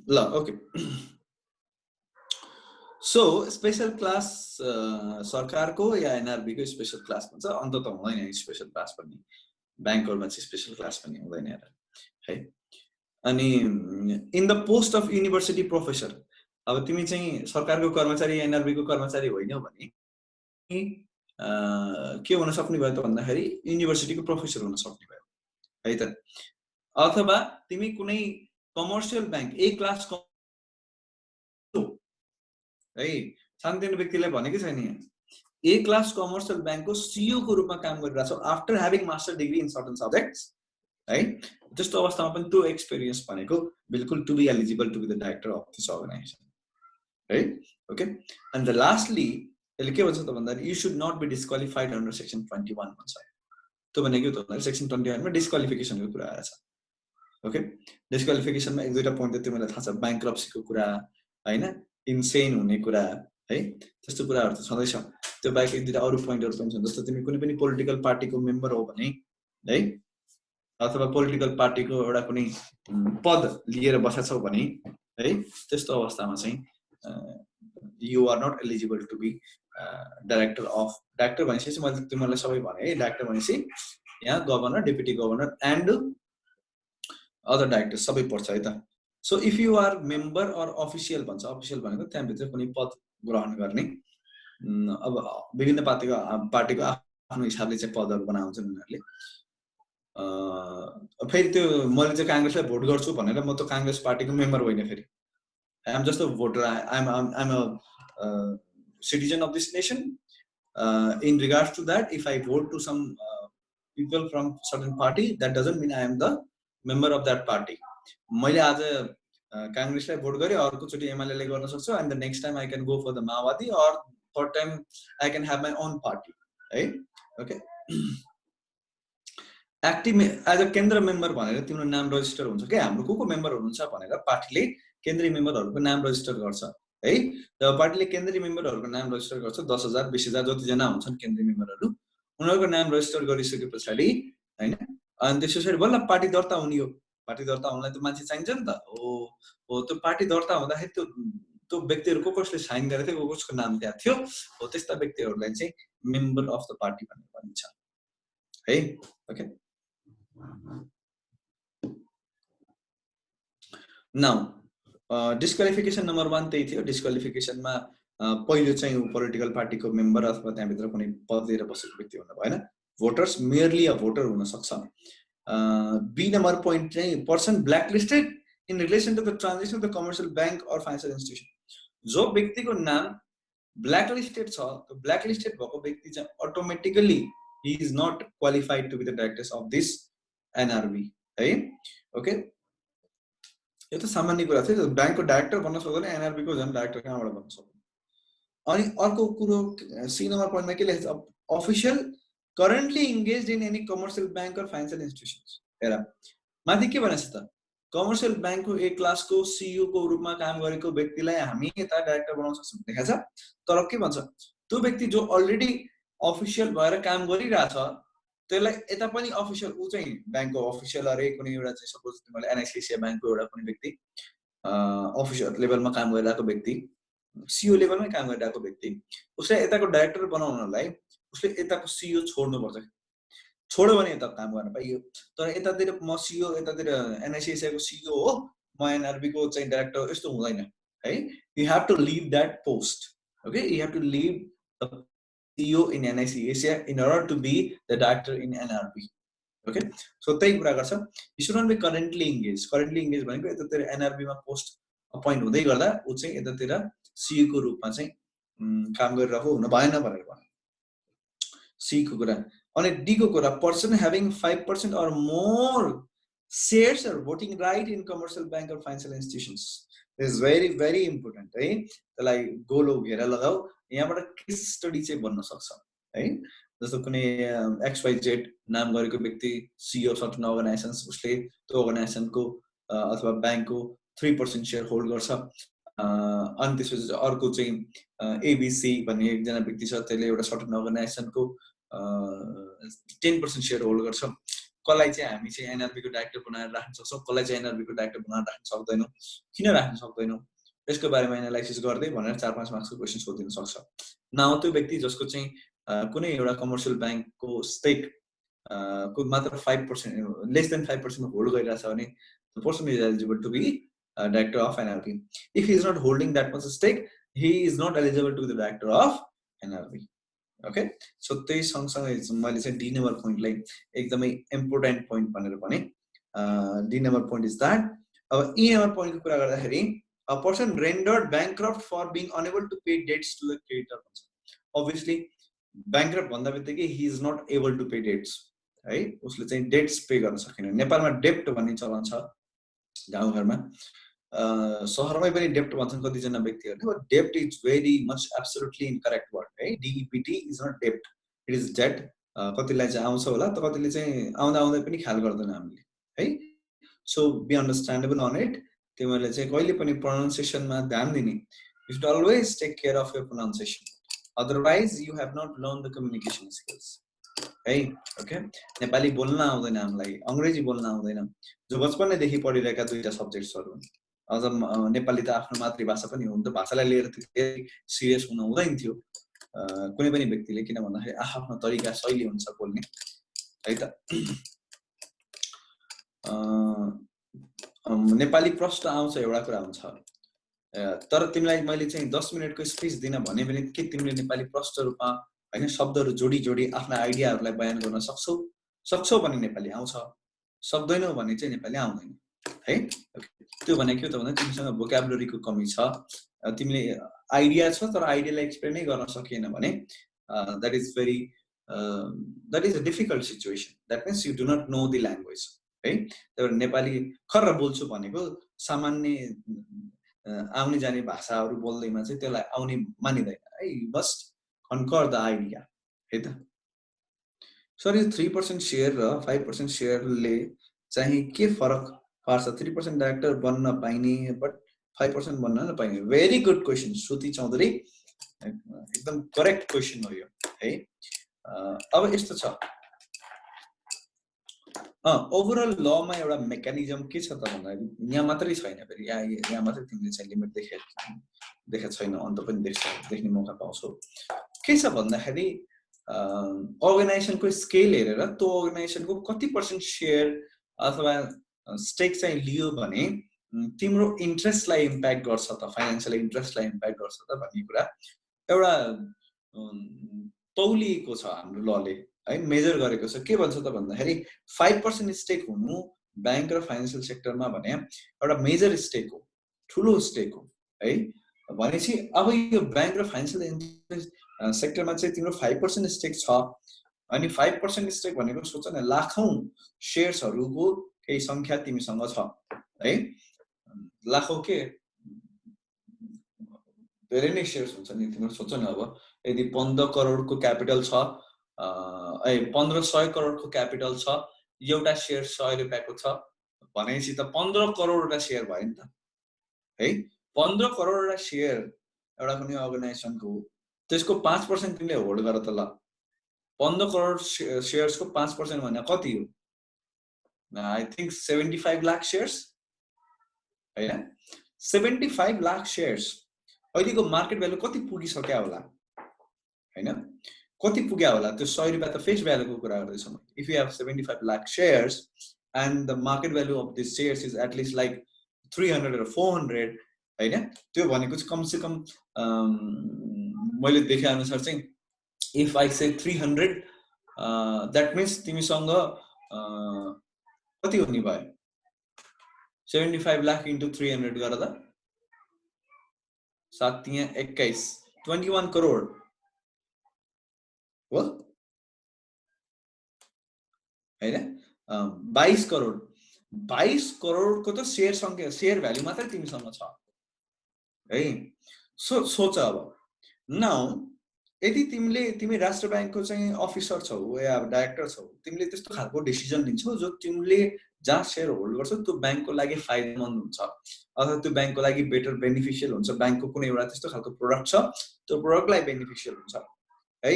ल ओके, सो स्पेशल क्लास सरकारको या एनआरबीको स्पेशल क्लास भन्छ, अन्त त हुँदैन स्पेशल क्लास पनि। ब्याङ्कहरूमा चाहिँ स्पेशल क्लास पनि हुँदैन है। अनि in the post of university professor, अब तिमी चाहिँ सरकारको कर्मचारी एनआरबीको कर्मचारी होइनौ भने के हुन सक्ने भयो त भन्दाखेरि युनिभर्सिटीको प्रोफेसर हुन सक्ने भयो है त। अथवा तिमी कुनै कमर्सियल ब्याङ्क ए क्लास है, सानोतिनो व्यक्तिलाई भनेकै छैन यहाँ, ए क्लास कमर्सियल ब्याङ्कको सिइओ को रूपमा काम गरिरहेको छ after having master degree in certain subjects है। त्यस्तो अवस्थामा पनि त्यो एक्सपिरियन्स भनेको बिल्कुल to be eligible to be the director of this organization है। ओके, एन्ड द लास्टली यसले के भन्छ त भन्दाखेरि you should not be disqualified under section 21 भन्छ। त्यो भनेको त भन्दाखेरि सेक्सन 21 मा डिस्क्वालिफिकेसनको कुरा आएछ। ओके, डिस्क्वालिफिकेसनमा 1-2टा पोइन्ट त तिमीलाई थाहा छ, ब्याङ्क्रप्सीको कुरा होइन, इन्सेन हुने कुरा है, त्यस्तो कुराहरू त छँदैछ। त्यो बाहेक 1-2टा अरू पोइन्टहरू पनि छन्, जस्तो तिमी कुनै पनि पोलिटिकल पार्टीको मेम्बर हो भने है, अथवा पोलिटिकल पार्टीको एउटा कुनै पद लिएर बसेछौ भने है, त्यस्तो अवस्थामा चाहिँ you are not eligible to be director of. Director भनेपछि मैले तिमीलाई सबै भने है, डाइरेक्टर भनेपछि यहाँ governor, deputy governor and other director सबै पर्छ है त। So if you are member or official भन्छ, अफिसियल भनेको त्यहाँभित्र कुनै पद ग्रहण गर्ने। अब विभिन्न पार्टीको आफ्नो हिसाबले चाहिँ पदहरू बनाउँछन् उनीहरूले। फेरि त्यो मैले चाहिँ काङ्ग्रेसलाई भोट गर्छु भनेर म त काङ्ग्रेस पार्टीको मेम्बर होइन, फेरि I am just a voter, I am a citizen of this nation. In regards to that, if I vote to some people from certain party, that doesn't mean I am the member of that party. मैले आज काङ्ग्रेसलाई vote गरेँ, अर्कोचोटि MLA गर्न सक्छु, and the next time I can go for the Maoवादी, or third time I can have my own party है। Okay, active as a केन्द्र member भनेर तिम्रो नाम रजिस्टर हुन्छ क्या। हाम्रो को मेम्बर हुनुहुन्छ भनेर पार्टीले केन्द्रीय मेम्बरहरूको नाम रजिस्टर गर्छ है। जब पार्टीले केन्द्रीय मेम्बरहरूको नाम रजिस्टर गर्छ, 10,000 20,000 जतिजना हुन्छन् केन्द्रीय मेम्बरहरू, उनीहरूको नाम रजिस्टर गरिसके पछाडि होइन, अनि त्यस पछाडि बल्ल पार्टी दर्ता हुने हो। पार्टी दर्ता हुनलाई त मान्छे चाहिन्छ नि त। हो त्यो पार्टी दर्ता हुँदाखेरि त्यो व्यक्तिहरू कसले साइन गरेको थियो, कसको नाम त्यहाँ थियो, हो त्यस्ता व्यक्तिहरूलाई चाहिँ मेम्बर अफ द पार्टी भनेर भनिन्छ है। ओके, नाउ डिस्क्वालिफिकेसन नम्बर 1 त्यही थियो। डिस्क्वालिफिकेसनमा पहिलो चाहिँ पोलिटिकल पार्टीको मेम्बर अथवा त्यहाँभित्र कुनै पद लिएर बसेको व्यक्ति हुनु भएन। भोटर्स मेयरली अ भोटर हुन सक्छ। बी नम्बर पोइन्ट चाहिँ person blacklisted in relation to the transaction of the commercial bank or financial institution. जो व्यक्तिको नाम ब्ल्याकलिस्टेड छ, त्यो ब्ल्याकलिस्टेड भएको व्यक्ति चाहिँ automatically he is not qualified to be the directors of this NRB है। ओके, यो त सामान्य कुरा थियो। ब्याङ्कको डाइरेक्टर बन्न सक्दैन, एनआरबी को झन् डाइरेक्टर कहाँबाट बन्न सक्दैन। अनि अर्को कुरो सी नम्बर पोइन्टमा के लेखेको छ, official currently engaged in any commercial bank or financial institutions. हेर माथि के भनेछ त, कमर्सियल बैंकको ए क्लासको सीईओ को रूपमा काम गरेको व्यक्तिलाई हामी यता डाइरेक्टर बनाउन सक्छौँ देखाछ। तर के भन्छ, त्यो व्यक्ति जो अलरेडी अफिसियल भएर काम गरिरहेछ त्यसलाई यता पनि अफिसियल, ऊ चाहिँ बैंकको अफिसियल अरे कुनै एउटा चाहिँ सपोज तिमीले एनआइसिआइसिआई बैंकको एउटा कुनै व्यक्ति अफिसियल लेभलमा काम गरिरहेको व्यक्ति, सीईओ लेभलमै काम गरिरहेको व्यक्ति, उसलाई यताको डाइरेक्टर बनाउनलाई उसले यताको सीईओ छोड्नुपर्छ। छोड्यो भने यता काम गर्न पाइयो। तर यतातिर म सीईओ, यतातिर एनआइसिआइसिआई को सीईओ हो, म एनआरबी को चाहिँ डाइरेक्टर, यस्तो हुँदैन है। You have to leave that post. Okay, you have to leave the CEO in NICACI in order to be the director in NRB. Okay, so त्यही कुरा गर्छ। You should not be currently engaged. Currently engaged भनेको यतातिर NRB मा post appoint हुँदै गर्दा उ चाहिँ यतातिर CEO को रूपमा चाहिँ काम गरिरहेको हुन भएन भनेर भन्नु। C को कुरा। अनि D को कुरा, person having 5% or more shares or voting right in commercial bank or financial institutions. This is very very important है। त्यसलाई गोलो घेरा लगाऊ। यहाँबाट केस स्टडी चाहिँ बन्न सक्छ है। जस्तो कुनै XYZ नाम गरेको व्यक्ति सीईओ सर्टन अर्गनाइजेसन्स, उसले त्यो अर्गनाइजेसनको अथवा बैंकको 3% सेयर होल्ड गर्छ। अनि त्यसपछि अर्को चाहिँ एबीसी भन्ने एकजना व्यक्ति छ, त्यसले एउटा सर्टन अर्गनाइजेसनको 10% सेयर होल्ड गर्छ। कसलाई चाहिँ हामी चाहिँ एनआरबी को डाइरेक्टर बनाएर राख्न सक्छौँ, कसलाई चाहिँ एनआरबी को डाइरेक्टर बनाएर राख्न सक्दैनौँ, किन राख्न सक्दैनौँ, यसको बारेमा एनालाइसिस गर्दै भनेर 4-5 मार्क्सको क्वेसन सोधिन सक्छ। नाउ त्यो व्यक्ति जसको चाहिँ कुनै एउटा कमर्सियल बैंकको स्टेक को मात्र 5%, लेस देन 5% होल्ड गरिरहेछ भने the person is eligible to be director of NRB. If he is not holding that much stake, he is not eligible to be the director of NRB. Okay, so त्यही सँगसँगै मैले चाहिँ D number पोइन्टलाई एकदमै important point भनेर भने। D number point is that. अब ई number पोइन्टको कुरा गर्दाखेरि a person rendered bankrupt for being unable to pay debts to the creditor. Obviously bankrupt भन्दा बित्तिकै he is not able to pay debts है, उसले चाहिँ डेट्स पे गर्न सकेन। नेपालमा डेप्ट भन्ने चलन छ गाउँघरमा, शहरमै पनि डेप्ट भन्छन् कतिजना व्यक्तिहरूले, but dept is very much absolutely incorrect word है। DEPT is not dept, it is debt. कतिलाई चाहिँ आउँछ होला, त कतिले चाहिँ आउँदा आउँदै पनि ख्याल गर्दैन हामीले है। So be understandable on it. तिमीहरूले चाहिँ कहिले पनि प्रोनाउन्सिएसनमा ध्यान दिने। You should always take care of your pronunciation, otherwise you have not learn the communication skills है। ओके, नेपाली बोल्न आउँदैन हामीलाई, अङ्ग्रेजी बोल्न आउँदैन, जो बचपनैदेखि पढिरहेका दुईटा सब्जेक्ट्सहरू, अझ नेपाली त आफ्नो मातृभाषा पनि हो नि त, भाषालाई लिएर त्यति सिरियस हुन हुँदैन थियो कुनै पनि व्यक्तिले, किन भन्दाखेरि आफ्नो तरिका शैली हुन्छ बोल्ने है त। नेपाली प्रश्न आउँछ एउटा कुरा हुन्छ, तर तिमीलाई मैले चाहिँ 10 मिनटको स्पेस दिन भने पनि के तिमीले नेपाली प्रश्न रूपमा हैन शब्दहरू जोडी जोडी आफ्ना आइडियाहरूलाई बयान गर्न सक्छौ भने नेपाली आउँछ, सक्दैनौ भने चाहिँ नेपाली आउँदैन है। त्यो भने के हो त भन्दा तिमीसँग भोक्याबुलरीको कमी छ, तिमीले आइडिया छ तर आइडियालाई एक्सप्लेन नै गर्न सकिएन भने that is a difficult situation. That means you do not know the language है। तर नेपाली खर्र बोल्छु भनेको सामान्य आउने जाने भाषाहरू बोल्दैमा चाहिँ त्यसलाई आउने मानिदैन है। यु मस्ट कन्कर द आइडिया है त। सर यो 3% सेयर र 5% सेयरले चाहिँ के फरक पार्छ? 3% डाइरेक्टर बन्न पाइने बट 5% बन्न नपाइने। Very good question Shruti Chaudhary, एकदम करेक्ट क्वेसन हो यो है। अब यस्तो छ, ओभरअल लमा एउटा मेकानिजम के छ त भन्दाखेरि यहाँ मात्रै छैन, फेरि यहाँ मात्रै तिमीले चाहिँ लिमिट देखेको छैन, अन्त पनि देख्ने मौका पाउँछौ। के छ भन्दाखेरि अर्गनाइजेसनको स्केल हेरेर त्यो अर्गनाइजेसनको कति % सेयर अथवा स्टेक चाहिँ लियो भने तिम्रो इन्ट्रेस्टलाई इम्प्याक्ट गर्छ त, फाइनेन्सियल इन्ट्रेस्टलाई इम्प्याक्ट गर्छ त भन्ने कुरा एउटा तौलिएको छ हाम्रो लले है, मेजर गरेको छ। के भन्छ त भन्दाखेरि 5% स्टेक हुनु ब्याङ्क र फाइनेन्सियल सेक्टरमा भने एउटा मेजर स्टेक हो, ठुलो स्टेक हो है। भनेपछि अब यो ब्याङ्क र फाइनेन्सियल सेक्टरमा चाहिँ तिम्रो 5% स्टेक छ, अनि 5% स्टेक भनेको सोच न लाखौं सेयर्सहरूको केही संख्या तिमीसँग छ है, लाखौं के धेरै नै सेयर्स हुन्छ नि। तिम्रो सोच न अब यदि 15 करोडको क्यापिटल छ, 1500 करोडको क्यापिटल छ, एउटा सेयर 100 रुपैयाँको छ भनेपछि त 15 करोडवटा सेयर भयो नि त है। 15 करोडवटा सेयर एउटा कुनै अर्गनाइजेसनको हो, त्यसको 5% तिमीले होल्ड गर त ल। 15 करोड सेयर्सको 5% भने कति हो? आई थिंक 75 लाख सेयर्स हैन। 75 लाख सेयर्स अहिलेको मार्केट भ्यालु कति पुगिसक्यो होला हैन, कति पुग्यो होला? त्यो 100 रुपैयाँ त फेस भ्यालुको कुरा गर्दैछौँ। If you have 75 lakh shares and the market value of these shares is at least like 300 or 400 हैन, त्यो भनेको चाहिँ कम से कम मैले देखे अनुसार चाहिँ if I say 300 that means तिमीसँग कति हुने भयो? 75 लाख into 300 गरेर त 7 या 21 21 करोड हो हैन। 22 करोड 22 करोडको त सेयर संख्या, सेयर भ्यालु मात्रै तिमीसँग छ है। सोच अब नाउ यदि तिमी राष्ट्र ब्याङ्कको चाहिँ अफिसर छौ या डाइरेक्टर छौ, तिमीले त्यस्तो खालको डिसिजन लिन्छौ जो तिमीले जहाँ सेयर होल्ड गर्छौ त्यो ब्याङ्कको लागि फाइदामन्द हुन्छ अथवा त्यो ब्याङ्कको लागि बेटर बेनिफिशियल हुन्छ। ब्याङ्कको कुनै एउटा त्यस्तो खालको प्रोडक्ट छ, त्यो प्रोडक्टलाई बेनिफिशियल हुन्छ है।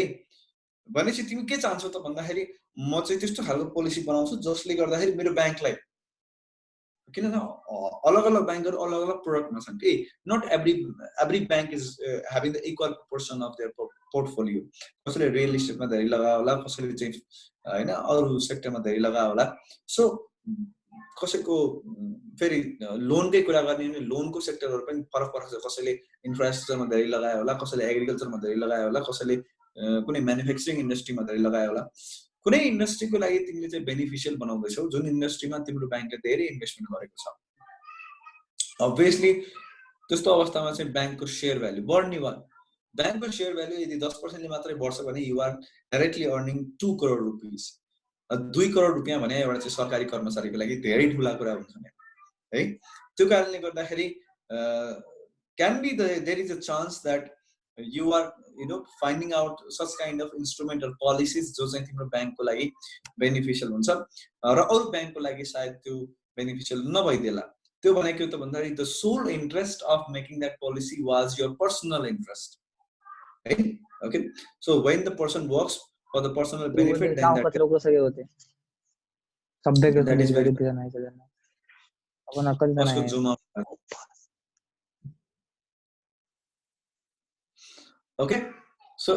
भनेपछि तिमी के चाहन्छौ त भन्दाखेरि म चाहिँ त्यस्तो खालको पोलिसी बनाउँछु जसले गर्दाखेरि मेरो ब्याङ्कलाई, किनभने अलग अलग ब्याङ्कहरु अलग अलग प्रोडक्टमा छन् कि not every bank is having the equal proportion of their portfolio. कसैले रियल इस्टेटमा धेरै लगायो होला, कसैले चाहिँ हैन अरु सेक्टरमा धेरै लगायो होला। सो कसैको फेरि लोनकै कुरा गर्ने भने लोनको सेक्टरहरु पनि फरक फरक छ। कसैले इन्फ्रास्ट्रक्चरमा धेरै लगायो होला, कसैले एग्रिकल्चरमा धेरै लगायो होला, कसैले कुनै म्यानुफ्याक्चरिङ इन्डस्ट्रीमा धेरै लगायो होला। कुनै इन्डस्ट्रीको लागि तिमीले चाहिँ बेनिफिशियल बनाउँदैछौ जुन इन्डस्ट्रीमा तिम्रो ब्याङ्कले धेरै इन्भेस्टमेन्ट गरेको छ, अब्भियसली त्यस्तो अवस्थामा चाहिँ ब्याङ्कको सेयर भ्यालु बढ्ने भयो। ब्याङ्कको सेयर भ्यालु यदि 10% ले मात्रै बढ्छ भने you are directly earning 2 crore रुपैयाँ। 2 करोड रुपैयाँ भने एउटा चाहिँ सरकारी कर्मचारीको लागि धेरै ठुला कुरा हुन्छ नि है। त्यो कारणले गर्दाखेरि can be there is a chance that you are finding out such kind of instrumental policies जो चाहिँ तिम्रो ब्याङ्कको लागि बेनिफिशियल हुन्छ र अरु ब्याङ्कको लागि सायद त्यो बेनिफिशियल नभइदेला। त्यो भनेको त भन्दाखेरि the sole interest of making that policy was your personal interest है। okay, so when the person works for the personal benefit then that is very उसको जुम okay, so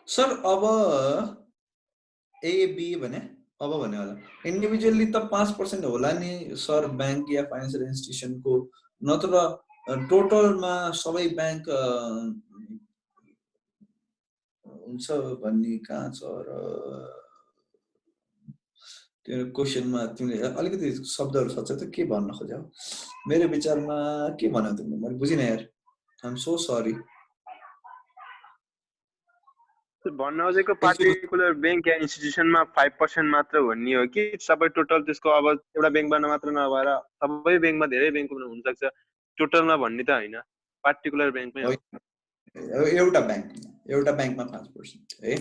sir अब A B भने अब भने होला individually त 5% होला नि सर ब्याङ्क या फाइनान्शियल इन्स्टिट्युसनको, नत्र टोटलमा सबै ब्याङ्क हुन्छ भन्ने कहाँ छ र? त्यो क्वेशनमा तिमीले अलिकति शब्दहरु सच्छ त के भन्न खोज्यौ? मेरो विचारमा के भन्यौ तिमीले? मैले बुझिन यार, आई एम सो सरी। भन्न खोजेको पार्टिकुलर बैंक या इन्स्टिट्युसनमा 5% मात्र भन्ने हो कि सबै टोटल त्यसको अब एउटा बैंकमा मात्र नभएर सबै बैंकमा धेरै बैंकमा हुन सक्छ, टोटलमा भन्ने त हैन, पार्टिकुलर बैंकमै हो। एउटा बैंकमा 5% है,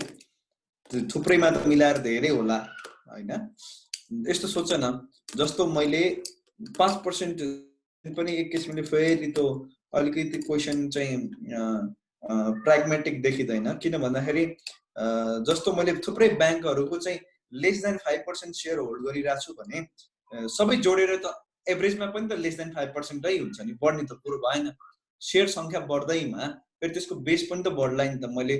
थुप्रैमा त मिलाएर धेरै होला हैन। यस्तो सोच न, जस्तो मैले 5% पनि एक किसिमले फेरि त्यो अलिकति क्वेशन चाहिँ प्राग्मेटिक देखिदैन। किन भन्दाखेरि जस्तो मैले थुप्रै ब्याङ्कहरुको चाहिँ लेस देन 5% शेयर होल्ड गरिरहेको छु भने सबै जोडेर त एभरेजमा पनि त लेस देन 5% हुन्छ नि, बढ्ने त कुरो भएन। सेयर संख्या बढ्दैमा फेरि त्यसको बेस पनि त बढ्ला नि त। मैले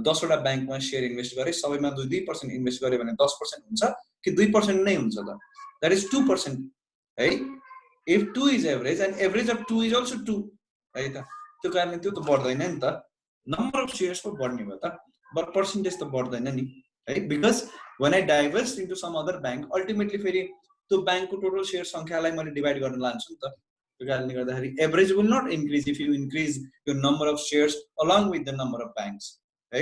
10 वटा ब्याङ्कमा सेयर इन्भेस्ट गरेँ, सबैमा 2% इन्भेस्ट गरेँ भने 10% हुन्छ कि 2% नै हुन्छ त? द्याट इज 2% है। If 2 is average and average of 2 is also 2 है त, त्यो कारणले त्यो त बढ्दैन नि त। नम्बर अफ सेयर्स पो बढ्ने भयो त, बट पर्सेन्टेज त बढ्दैन नि है। Because when I divest into some other bank, ultimately फेरि त्यो ब्याङ्कको टोटल सेयर संख्यालाई मैले डिभाइड गर्न लान्छु नि त। त्यो कारणले गर्दाखेरि average will not increase if you increase your number of shares along with the number of banks है।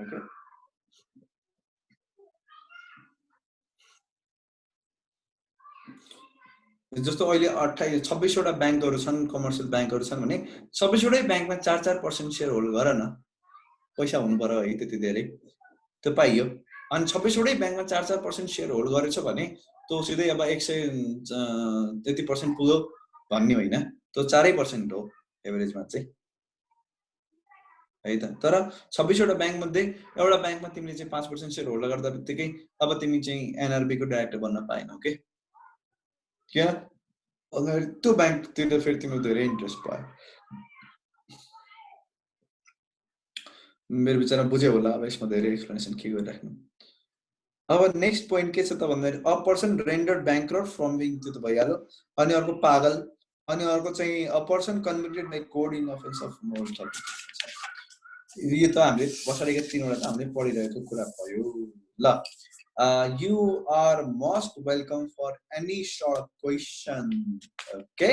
ओके, जस्तो अहिले 26 वटा ब्याङ्कहरू छन्, कमर्सियल ब्याङ्कहरू छन् भने 26 वटै ब्याङ्कमा 4% सेयर होल्ड गर न, पैसा हुनु पर्यो है त्यति धेरै, त्यो पाइयो। अनि 26 वटै ब्याङ्कमा 4% सेयर होल्ड गरेछ भने त्यो सिधै अब 100% पुग्यो भन्ने होइन, त्यो 4% हो एभरेजमा चाहिँ है त। तर 26 वटा ब्याङ्क मध्ये एउटा ब्याङ्कमा तिमीले चाहिँ 5% सेयर होल्ड गर्दा बित्तिकै अब तिमी चाहिँ एनआरबी को डाइरेक्टर बन्न पाएनौ के, किन? त्यो ब्याङ्कतिर फेरि तिम्रो धेरै इन्ट्रेस्ट पायो। मेरो विचारमा बुझ्यो होला, अब यसमा धेरै एक्सप्लेनेसन के गरिराख्नु। अब नेक्स्ट पोइन्ट के छ त भन्दाखेरि a person rendered bankrupt from being, त्यो त भइहाल्यो। अनि अर्को पागल, अनि अर्को चाहिँ a person convicted by code in offence of moral. यो त हामीले बसालेको 3 वटा त हामीले पढिरहेको कुरा भयो ल। You are most welcome for any short question. Okay,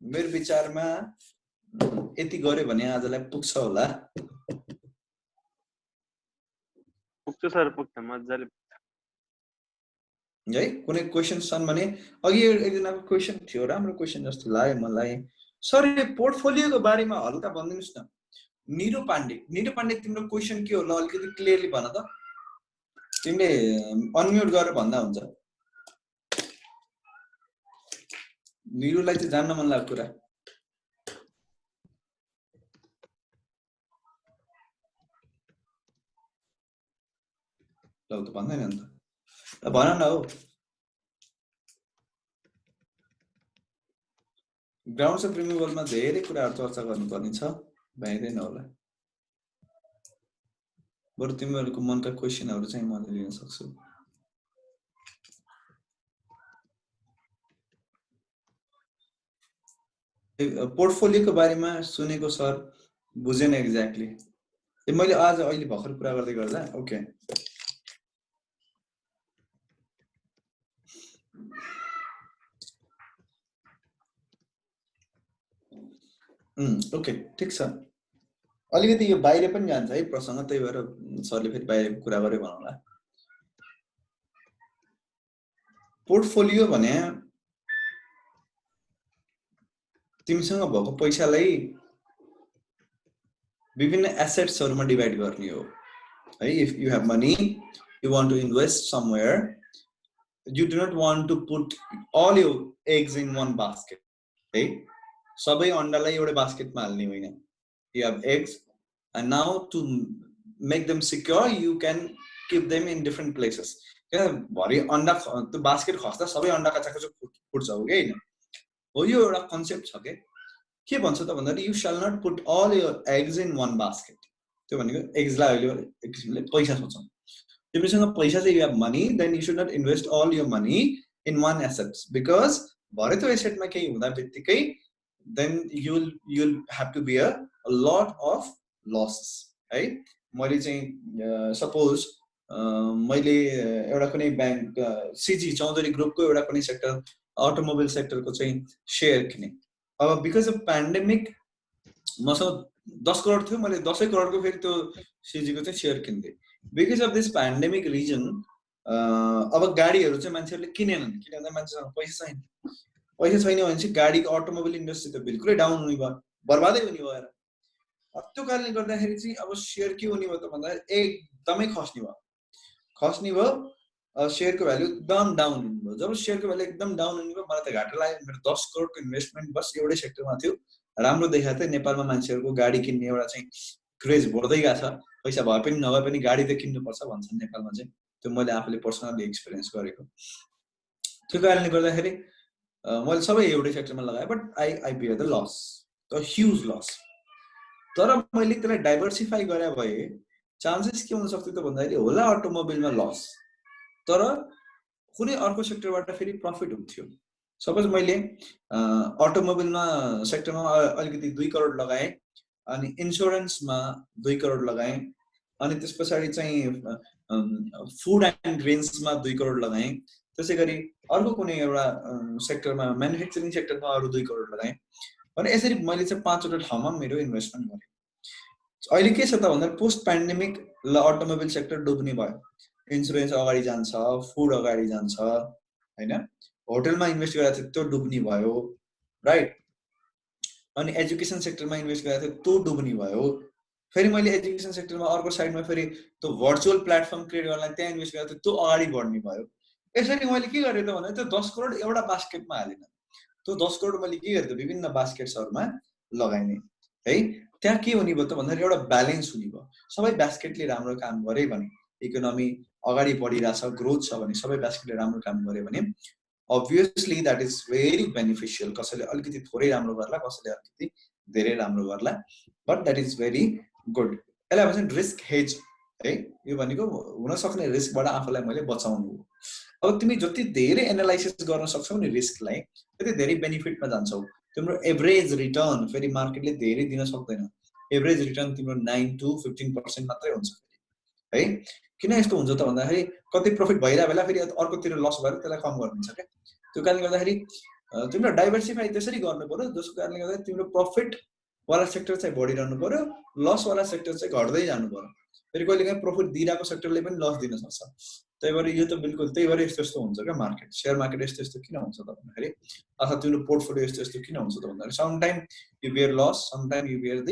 मेरो विचारमा यति गर्यो भने आजलाई पुग्छ होला। पुग्छ सर, पुग्छ मजाले है। कुनै क्वेसन छन् भने अघि एकजनाको क्वेसन थियो, राम्रो क्वेसन जस्तो लाग्यो मलाई। सर यो पोर्टफोलियोको बारेमा हल्का भनिदिनुस् न। निरु पाण्डे, तिम्रो क्वेसन के हो ल, अलिकति क्लियरली भन त। तिमीले अनम्युट गरेर भन्दा हुन्छ। निरुलाई चाहिँ जान्न मन लाग्यो कुरा। ल त भन्दैन नि त, भन न हौ। ग्राउन्ड्स अफ रिमुभलमा धेरै कुराहरू चर्चा गर्नुपर्ने छ, भ्याइँदैन होला। बरु तिमीहरूको मनका क्वेसनहरू चाहिँ मैले लिन सक्छु। पोर्टफोलियोको बारेमा सुनेको सर, बुझेन एक्ज्याक्टली। मैले आज अहिले भर्खर कुरा गर्दै गर्दा ओके। ओके ठिक छ। अलिकति यो बाहिर पनि जान्छ है प्रसङ्ग, त्यही भएर सरले फेरि बाहिरको कुरा गरे भनौँला। पोर्टफोलियो भने तिमीसँग भएको पैसालाई विभिन्न एसेट्सहरुमा डिभाइड गर्ने हो है। If you have money, you want to invest somewhere, you do not want to put all your eggs in one basket है। सबै अण्डालाई एउटै बास्केटमा हाल्ने होइन। You have eggs and now to make them secure you can keep them in different places। किन भरे अण्डा त्यो basket खस्दा सबै अण्डा कचाकच फुट्छ हो कि हैन हो। यो एउटा कन्सेप्ट छ के भन्छ त भन्दाखेरि you shall not put all your eggs in one basket। त्यो भनेको एग्सलाई अहिले एक किसिमले पैसा सोचौं। तिमीसँग पैसा चाहिँ you have money, then you should not invest all your money in one assets because भरे त्यो एसेटमा केही हुँदा बित्तिकै then you'll have to bear a lot of losses है। मैले चाहिँ सपोज मैले एउटा कुनै ब्याङ्क सीजी चौधरी ग्रुपको एउटा कुनै सेक्टर अटोमोबाइल सेक्टरको चाहिँ शेयर किने। अब बिकज अफ पेन्डेमिक मसँग 10 करोड थियो, मैले 10 करोडको फेरि त्यो सीजी को चाहिँ शेयर किन्दे। Because of this pandemic reason अब गाडीहरू चाहिँ मान्छेहरूले किनेनन्, किनभने मान्छेसँग पैसा छैन। पैसा छैन भने चाहिँ गाडीको अटोमोबाइल इन्डस्ट्री त बिल्कुलै डाउन हुने भयो, बर्बादै हुने भयो। त्यो कारणले गर्दाखेरि चाहिँ अब शेयर के हुने भयो त भन्दा एकदमै खस्ने भयो। शेयरको भ्यालु एकदम डाउन हुने भयो। जब शेयरको भ्यालु एकदम डाउन हुने भयो मलाई त घाटा लाग्यो। मेरो 10 करोडको इन्भेस्टमेन्ट बस एउटै सेक्टरमा थियो। राम्रो देखा थियो नेपालमा मान्छेहरूको गाडी किन्ने एउटा चाहिँ क्रेज बढ्दै गएको छ। पैसा भए पनि नभए पनि गाडी त किन्नुपर्छ भन्छन् नेपालमा चाहिँ। त्यो मैले आफूले पर्सनली एक्सपिरियन्स गरेको। त्यो कारणले गर्दाखेरि मैले सबै एउटै सेक्टरमा लगाएँ, but I bear the loss, the huge loss. तर मैले त्यसलाई डाइभर्सिफाई गरे भए चान्सेस के हुन सक्थ्यो त भन्दाखेरि होला अटोमोबाइलमा लस, तर कुनै अर्को सेक्टरबाट फेरि प्रफिट हुन्थ्यो। सपोज मैले अटोमोबाइलमा सेक्टरमा अलिकति 2 करोड लगाएँ, अनि इन्सुरेन्समा 2 करोड लगाएँ, अनि त्यस पछाडि चाहिँ फुड एन्ड ग्रेन्समा 2 करोड लगाएँ, त्यसै गरी अर्को कुनै एउटा सेक्टरमा म्यानुफ्याक्चरिङ सेक्टरमा अरू 2 करोड लगाएँ। अनि यसरी मैले चाहिँ 5वटा ठाउँमा मेरो इन्भेस्टमेन्ट गरेँ। अहिले के छ त भन्दा पोस्ट पेन्डेमिक ल अटोमोबाइल सेक्टर डुब्ने भयो, इन्सुरेन्स अगाडि जान्छ, फुड अगाडि जान्छ हैन, होटलमा इन्भेस्ट गरेको थियो त्यो डुब्ने भयो, राइट। अनि एजुकेसन सेक्टरमा इन्भेस्ट गरेको थियो त्यो डुब्ने भयो। फेरि मैले एजुकेसन सेक्टरमा अर्को साइडमा फेरि त्यो भर्चुअल प्लेटफर्म क्रिएट गर्नलाई त्यहाँ इन्भेस्ट गरेको थियो त्यो अगाडि बढ्ने भयो। यसरी मैले के गरेँ त भन्दा त्यो 10 करोड एउटा बास्केटमा हालेन, त्यो 10 करोड मैले के गरेँ त विभिन्न बास्केट्सहरुमा लगाइने है। त्यहाँ के हुने भयो त भन्दाखेरि एउटा ब्यालेन्स हुने भयो। सबै बास्केटले राम्रो काम गरे भने इकोनोमी अगाडि बढिरहेछ, ग्रोथ छ भने सबै बास्केटले राम्रो काम गरे भने obviously that is very beneficial। कसैले अलिकति थोरै राम्रो गर्ला, कसैले अलिकति धेरै राम्रो गर्ला, but that is very good। यसलाई भन्छ रिस्क हेज है। यो भनेको हुन सक्ने रिस्कबाट आफूलाई मैले बचाउनु हो। अब तिमी जति धेरै एनालाइसिस गर्न सक्छौ नि रिस्कलाई, त्यति धेरै बेनिफिटमा जान्छौ। तिम्रो एभरेज रिटर्न फेरि मार्केटले धेरै दिन सक्दैन। एभरेज रिटर्न तिम्रो 9 to 15% मात्रै हुन्छ है। किन यस्तो हुन्छ त भन्दाखेरि कतै प्रफिट भइरा बेला फेरि अर्कोतिर लस भएर त्यसलाई कम गरिदिन्छ के। त्यो कारणले गर्दाखेरि तिम्रो डाइभर्सिफाई त्यसरी गर्नु पर्यो जसको कारणले गर्दा तिम्रो प्रफिट वाला सेक्टर चाहिँ बढिरहनु पर्यो, लस वाला सेक्टर चाहिँ घट्दै जानु पर्यो। फेरि कहिलेकाहीँ प्रफिट दिइरहेको सेक्टरले पनि लस दिन सक्छ। त्यही भएर यो त बिल्कुल त्यही भएर यस्तो यस्तो हुन्छ क्या मार्केट, शेयर मार्केट यस्तो यस्तो किन हुन्छ त भन्दाखेरि, अथवा तिम्रो पोर्टफोलियो यस्तो यस्तो किन हुन्छ त भन्दाखेरि some time you bear loss, some time you bear the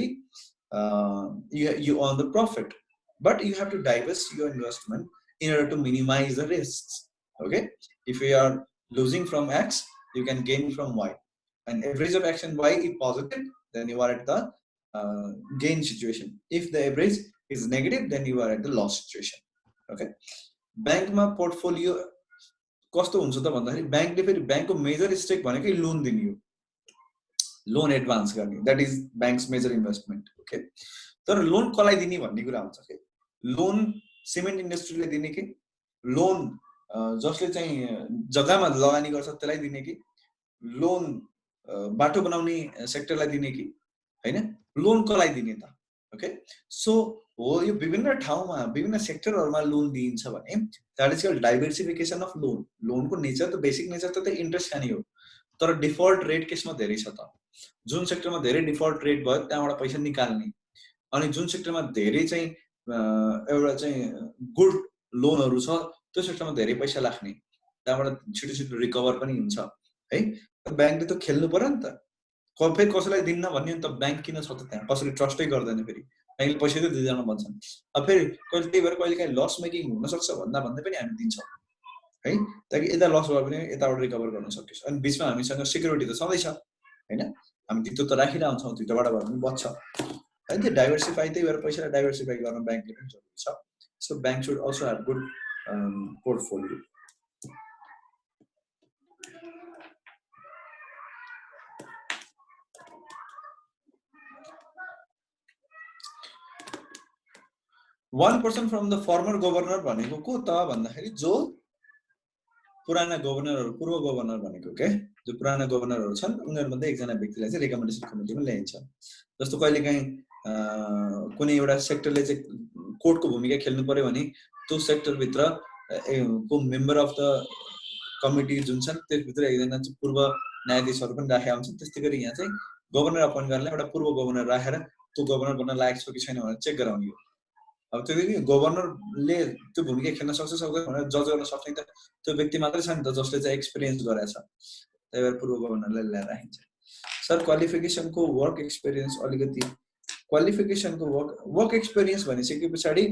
you earn the profit, but you have to diversify your investment in order to minimize the risks. Okay, if you are losing from X, you can gain from Y, and average of X and Y is positive, then you are at the gain situation. If the average is negative, then you are at the loss situation. Okay, bank ma portfolio कस्तो हुन्छ त भन्दाखेरि बैंकले फेरि बैंकको major stake भनेकै loan दिने हो, लोन एडभान्स गर्ने, that is banks major investment. Okay, तर लोन कसलाई दिने भन्ने कुरा हुन्छ के। लोन सिमेन्ट इन्डस्ट्रीले दिने कि, लोन जसले चाहिँ जग्गामा लगानी गर्छ त्यसलाई दिने कि, लोन बाटो बनाउने सेक्टरलाई दिने कि हैन, लोन कसलाई दिने त। ओके, सो हो यो विभिन्न ठाउँमा विभिन्न सेक्टरहरुमा लोन दिइन्छ भने that is called diversification of loan. लोनको नेचर त बेसिक नेचर त इन्ट्रेस्ट खाने हो, तर डिफल्ट रेट केसमा धेरै छ त। जुन सेक्टरमा धेरै डिफल्ट रेट भयो त्यहाँबाट पैसा निकाल्ने, अनि जुन सेक्टरमा धेरै चाहिँ एउटा चाहिँ गुड लोनहरु छ त्यो सेक्टरमा धेरै पैसा लाग्ने, त्यहाँबाट छिटो छिटो रिकभर पनि हुन्छ है। बैंकले त खेल्नु पर्यो नि त, फेरि कसैलाई दिन्न भन्ने नि त बैंक किन छ त त्यहाँ, कसैले ट्रस्टै गर्दैन, फेरि बैंकले पैसा त दिँदैन भन्छन्। अब फेरि कहिले त्यही भएर कहिलेकाहीँ लस मेकिङ हुन सक्छ भन्दा भन्दै पनि हामी दिन्छौँ है, ताकि यता लस भयो भने यताबाट रिकभर गर्न सकियोस्। अनि बिचमा हामीसँग सिक्युरिटी त छँदैछ हैन, हामी धितो त राखिरहेको हुन्छौँ, धितोबाट भए पनि बच्छ है। त्यो डाइभर्सिफाई, त्यही भएर पैसालाई डाइभर्सिफाई गर्न बैंकले पनि जरुरी छ। So bank should also have good portfolio. One person from the former governor भनेको को त भन्दाखेरि जो पुराना गभर्नरहरु, पूर्व गभर्नर भनेको के, जो पुराना गभर्नरहरु छन् उनीहरुमध्ये एकजना व्यक्तिलाई चाहिँ रिकमेन्डेसन कमिटीमा ल्याइन्छ। जस्तो कहिलेकाहीँ कुनै एउटा सेक्टरले चाहिँ कोर्टको भूमिका खेल्नु पर्यो भने त्यो सेक्टर भित्र को मेम्बर अफ द कमिटी जुन छन् त्यसभित्र एकजना चाहिँ पूर्व न्यायाधीशहरु पनि राखेका हुन्छन्। त्यस्तै गरी यहाँ चाहिँ गभर्नर अपोइन्ट गर्नलाई एउटा पूर्व गभर्नर राखेर त्यो गभर्नर बन्न लायक छ कि छैन भनेर चेक गराउने हो। अब त्यो गभर्नरले त्यो भूमिका खेल्न सक्छ सक्दैन भनेर जज गर्न सक्ने त त्यो व्यक्ति मात्रै छ नि त जसले चाहिँ एक्सपिरियन्स गरेछ। त्यही भएर पूर्व गभर्नरलाई ल्याएर राखिन्छ। सर क्वालिफिकेसनको वर्क एक्सपिरियन्स अलिकति, क्वालिफिकेसनको वर्क एक्सपिरियन्स भनिसके पछाडि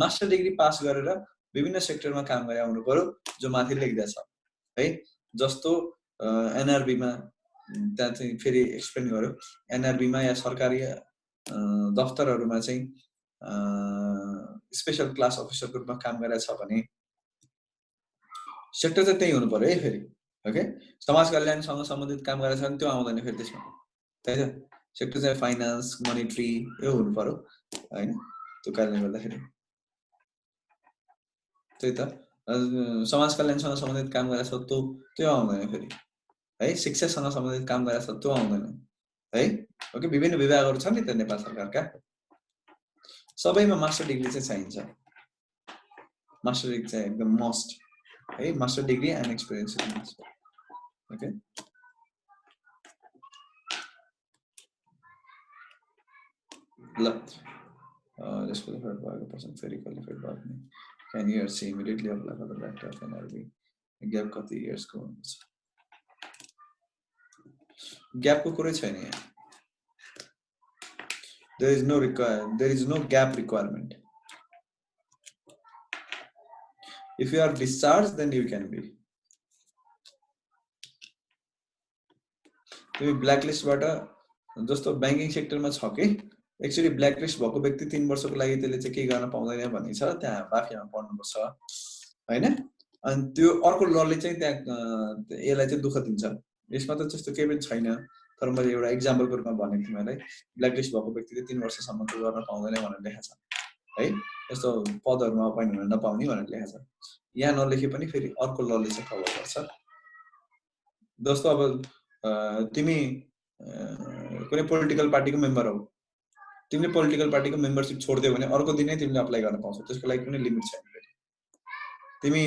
मास्टर डिग्री पास गरेर विभिन्न सेक्टरमा काम गरे आउनु पर्यो जो माथि लेख्दा छ है। जस्तो एनआरबी मा त्यहाँ चाहिँ फेरि एक्सप्लेन गर्यो, एनआरबी मा या सरकारी दफ्तरहरुमा चाहिँ स्पेशल क्लास अफिसरको रूपमा काम गरेछ भने सेक्टर चाहिँ त्यही हुनु पर्यो है। फेरि ओके समाज कल्याणसँग सम्बन्धित काम गरेको छ भने त्यो आउँदैन फेरि त्यसमा त्यही त सेक्टर चाहिँ फाइनान्स मोनिटरी यो हुनु पर्यो हैन त्यो कारणले गर्दाखेरि त्यही त समाज कल्याणसँग सम्बन्धित काम गरेको छ त्यो आउँदैन फेरि है शिक्षासँग सम्बन्धित काम गरेको छ त्यो आउँदैन है ओके विभिन्न विभागहरू छन् नि त नेपाल सरकारका सबैमा मास्टर डिग्री चाहिँ चाहिन्छ मास्टर डिग्री चाहिँ एकदम मस्ट है master degree and experience okay ल disqualified भएको पर्सन फेरि क्वालिफाइड भयो भने can you see immediately apply for the director of NRB gap कति इयर्सको हुन्छ ग्यापको कुरै छैन यहाँ there is no gap requirement if you are discharged then you can be तिमी ब्ल्याकलिस्ट बाट जस्तो ब्याङ्किङ सेक्टरमा छ कि एक्चुअली ब्ल्याकलिस्ट भएको व्यक्ति 3 वर्षको लागि त्यसले चाहिँ के गर्न पाउँदैन भन्ने छ त्यहाँ बाफियामा पढ्नुपर्छ हैन अनि त्यो अर्को लले चाहिँ त्यहाँ यसलाई चाहिँ दुःख दिन्छ यसमा त त्यस्तो केही पनि छैन तर मैले एउटा एक्जाम्पलको रूपमा भनेको थिएँ मलाई ब्ल्याकलिस्ट भएको व्यक्तिले 3 वर्षसम्म त गर्न पाउँदैन भनेर लेखा छ है यस्तो पदहरुमा अपोइन्ट हुन नपाउने भनेर लेखा छ यहाँ नलेखे पनि फेरि अर्को लले चाहिँ कभर गर्छ जस्तो अब तिमी कुनै पोलिटिकल पार्टीको मेम्बर हौ तिमीले पोलिटिकल पार्टीको मेम्बरशिप छोड्दियौ भने अर्को दिनै तिमीले अप्लाई गर्न पाउँछौ त्यसको लागि कुनै लिमिट छैन तिमी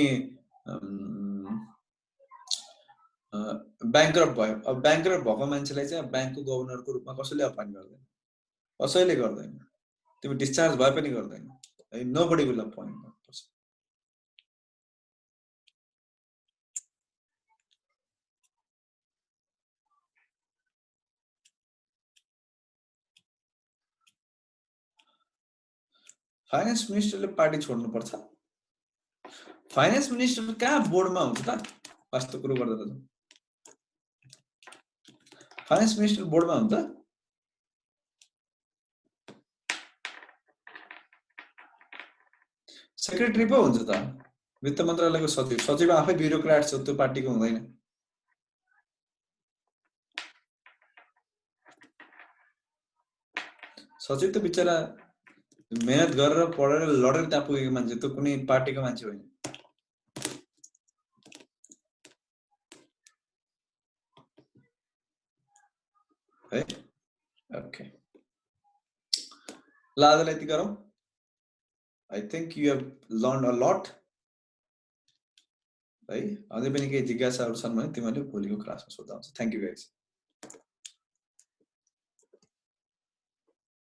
ब्याङ्करप्ट भयो अब ब्याङ्करप्ट भएको मान्छेलाई चाहिँ ब्याङ्कको गभर्नरको रूपमा कसैले अपोइन्ट गर्दैन कसैले गर्दैन तिमी डिस्चार्ज भए पनि गर्दैन नोबडी विल अपोइन्ट फाइनान्स मिनिस्टरले पार्टी छोड्नु पर्छ फाइनान्स मिनिस्टर कहाँ बोर्डमा हुन्छ त वास्तव कुरो गर्दा त फाइनान्स मिनिस्टर बोर्डमा हुन्छ सेक्रेटरी पो हुन्छ त वित्त मन्त्रालयको सचिव आफै ब्युरोक्राट छ त्यो पार्टीको हुँदैन सचिव त बिचरा मेहनत गरेर पढेर लडेर त्यहाँ पुगेको मान्छे त कुनै पार्टीको मान्छे होइन है ओके ल आजलाई यति गरौँ I think you have learned a lot है अझै पनि केही जिज्ञासाहरु छन् भने तिमीले भोलिको क्लासमा सोध्दा हुन्छ थ्यांक यू गाइस